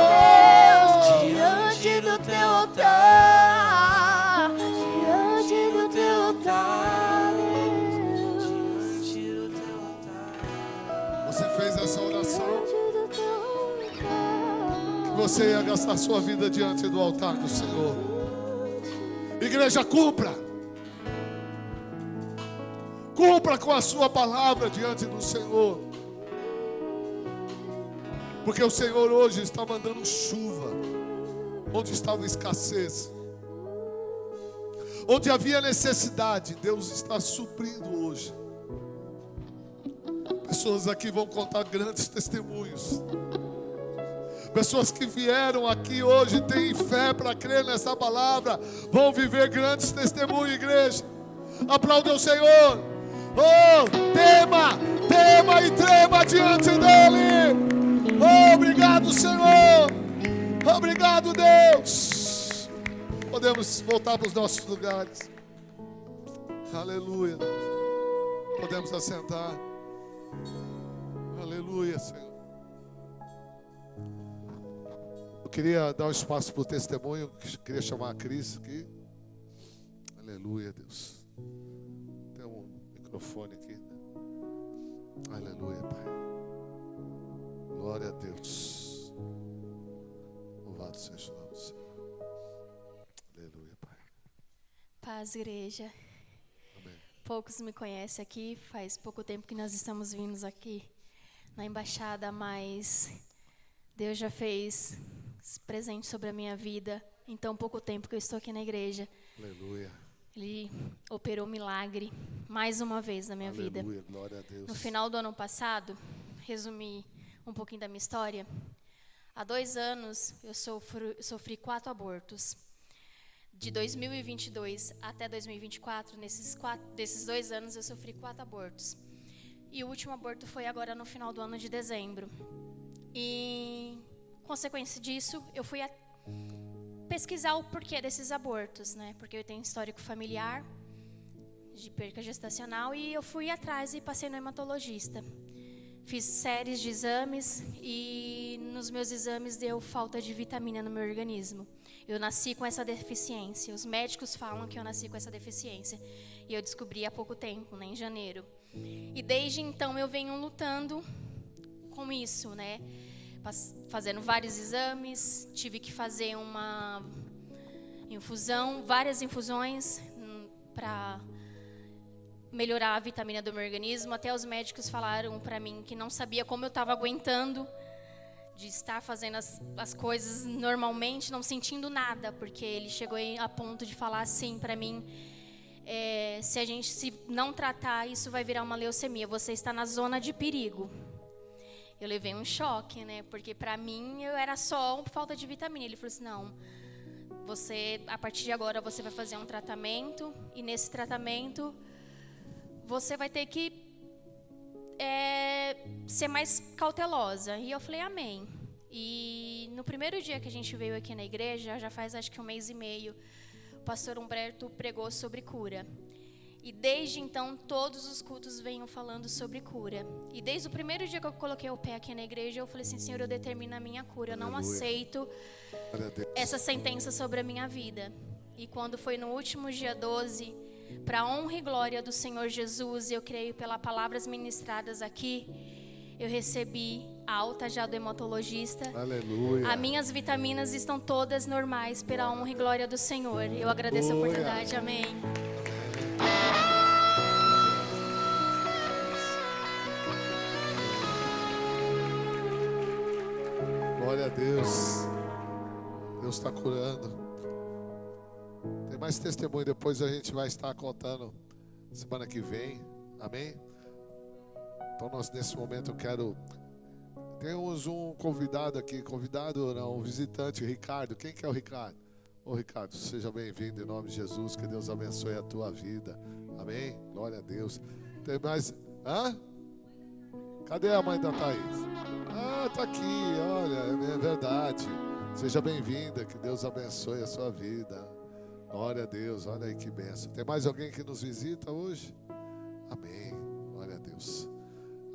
Deus, diante do teu altar, diante do teu altar, Deus, diante do teu altar, Você fez essa oração. diante do teu altar. Você ia gastar sua vida diante do altar do Senhor. Igreja, cumpra. Cumpra com a sua palavra diante do Senhor. Porque o Senhor hoje está mandando chuva onde estava escassez. Onde havia necessidade, Deus está suprindo hoje. Pessoas aqui vão contar grandes testemunhos. Pessoas que vieram aqui hoje, têm fé para crer nessa palavra, vão viver grandes testemunhos, igreja. Aplauda o Senhor. Oh, tema e trema diante dEle. Oh, obrigado, Senhor. Obrigado, Deus. Podemos voltar para os nossos lugares. Aleluia. Podemos assentar. Aleluia, Senhor. Eu queria dar um espaço para o testemunho. Queria chamar a Cris aqui. Aleluia, Deus. Tem um microfone aqui. Aleluia, Pai. Glória a Deus. Louvado seja o nome do Senhor. Aleluia, Pai. Paz, igreja. Amém. Poucos me conhecem aqui, faz pouco tempo que nós estamos vindo aqui na embaixada, mas Deus já fez presente sobre a minha vida em tão pouco tempo que eu estou aqui na igreja. Aleluia. Ele operou um milagre mais uma vez na minha vida. Aleluia. Glória a Deus. No final do ano passado, resumi um pouquinho da minha história. Há 2 anos eu sofri 4 abortos. De 2022 até 2024, desses 2 anos eu sofri 4 abortos. E o último aborto foi agora no final do ano de dezembro. E, consequência disso, eu fui pesquisar o porquê desses abortos, né? Porque eu tenho histórico familiar de perca gestacional e eu fui atrás e passei no hematologista. Fiz séries de exames e nos meus exames deu falta de vitamina no meu organismo. Eu nasci com essa deficiência. Os médicos falam que eu nasci com essa deficiência. E eu descobri há pouco tempo, né, em janeiro. E desde então eu venho lutando com isso, né? Fazendo vários exames, tive que fazer uma infusão, várias infusões para melhorar a vitamina do meu organismo. Até os médicos falaram para mim que não sabia como eu estava aguentando de estar fazendo as coisas normalmente, não sentindo nada, porque ele chegou a ponto de falar assim para mim, se a gente não tratar, isso vai virar uma leucemia, você está na zona de perigo. Eu levei um choque, né? Porque para mim eu era só falta de vitamina. Ele falou assim, não, a partir de agora você vai fazer um tratamento e nesse tratamento você vai ter que ser mais cautelosa. E eu falei, amém. E no primeiro dia que a gente veio aqui na igreja, já faz acho que 1 mês e meio, o pastor Humberto pregou sobre cura. E desde então, todos os cultos venham falando sobre cura. E desde o primeiro dia que eu coloquei o pé aqui na igreja, eu falei assim, Senhor, eu determino a minha cura. Eu não aceito essa sentença sobre a minha vida. E quando foi no último dia 12, Para a honra e glória do Senhor Jesus, eu creio pelas palavras ministradas aqui, eu recebi alta já do hematologista. Aleluia. As minhas vitaminas estão todas normais pela honra e glória do Senhor. Eu agradeço a oportunidade. Amém. Glória a Deus. Deus está curando. Tem mais testemunho, depois a gente vai estar contando semana que vem. Amém? Então nós nesse momento eu quero... Temos um convidado aqui, convidado não, um visitante, o Ricardo. Quem que é o Ricardo? Ô Ricardo, seja bem-vindo em nome de Jesus, que Deus abençoe a tua vida. Amém? Glória a Deus. Tem mais... Hã? Cadê a mãe da Thaís? Ah, tá aqui, olha, é verdade. Seja bem-vinda, que Deus abençoe a sua vida. Glória a Deus, olha aí que bênção. Tem mais alguém que nos visita hoje? Amém, glória a Deus.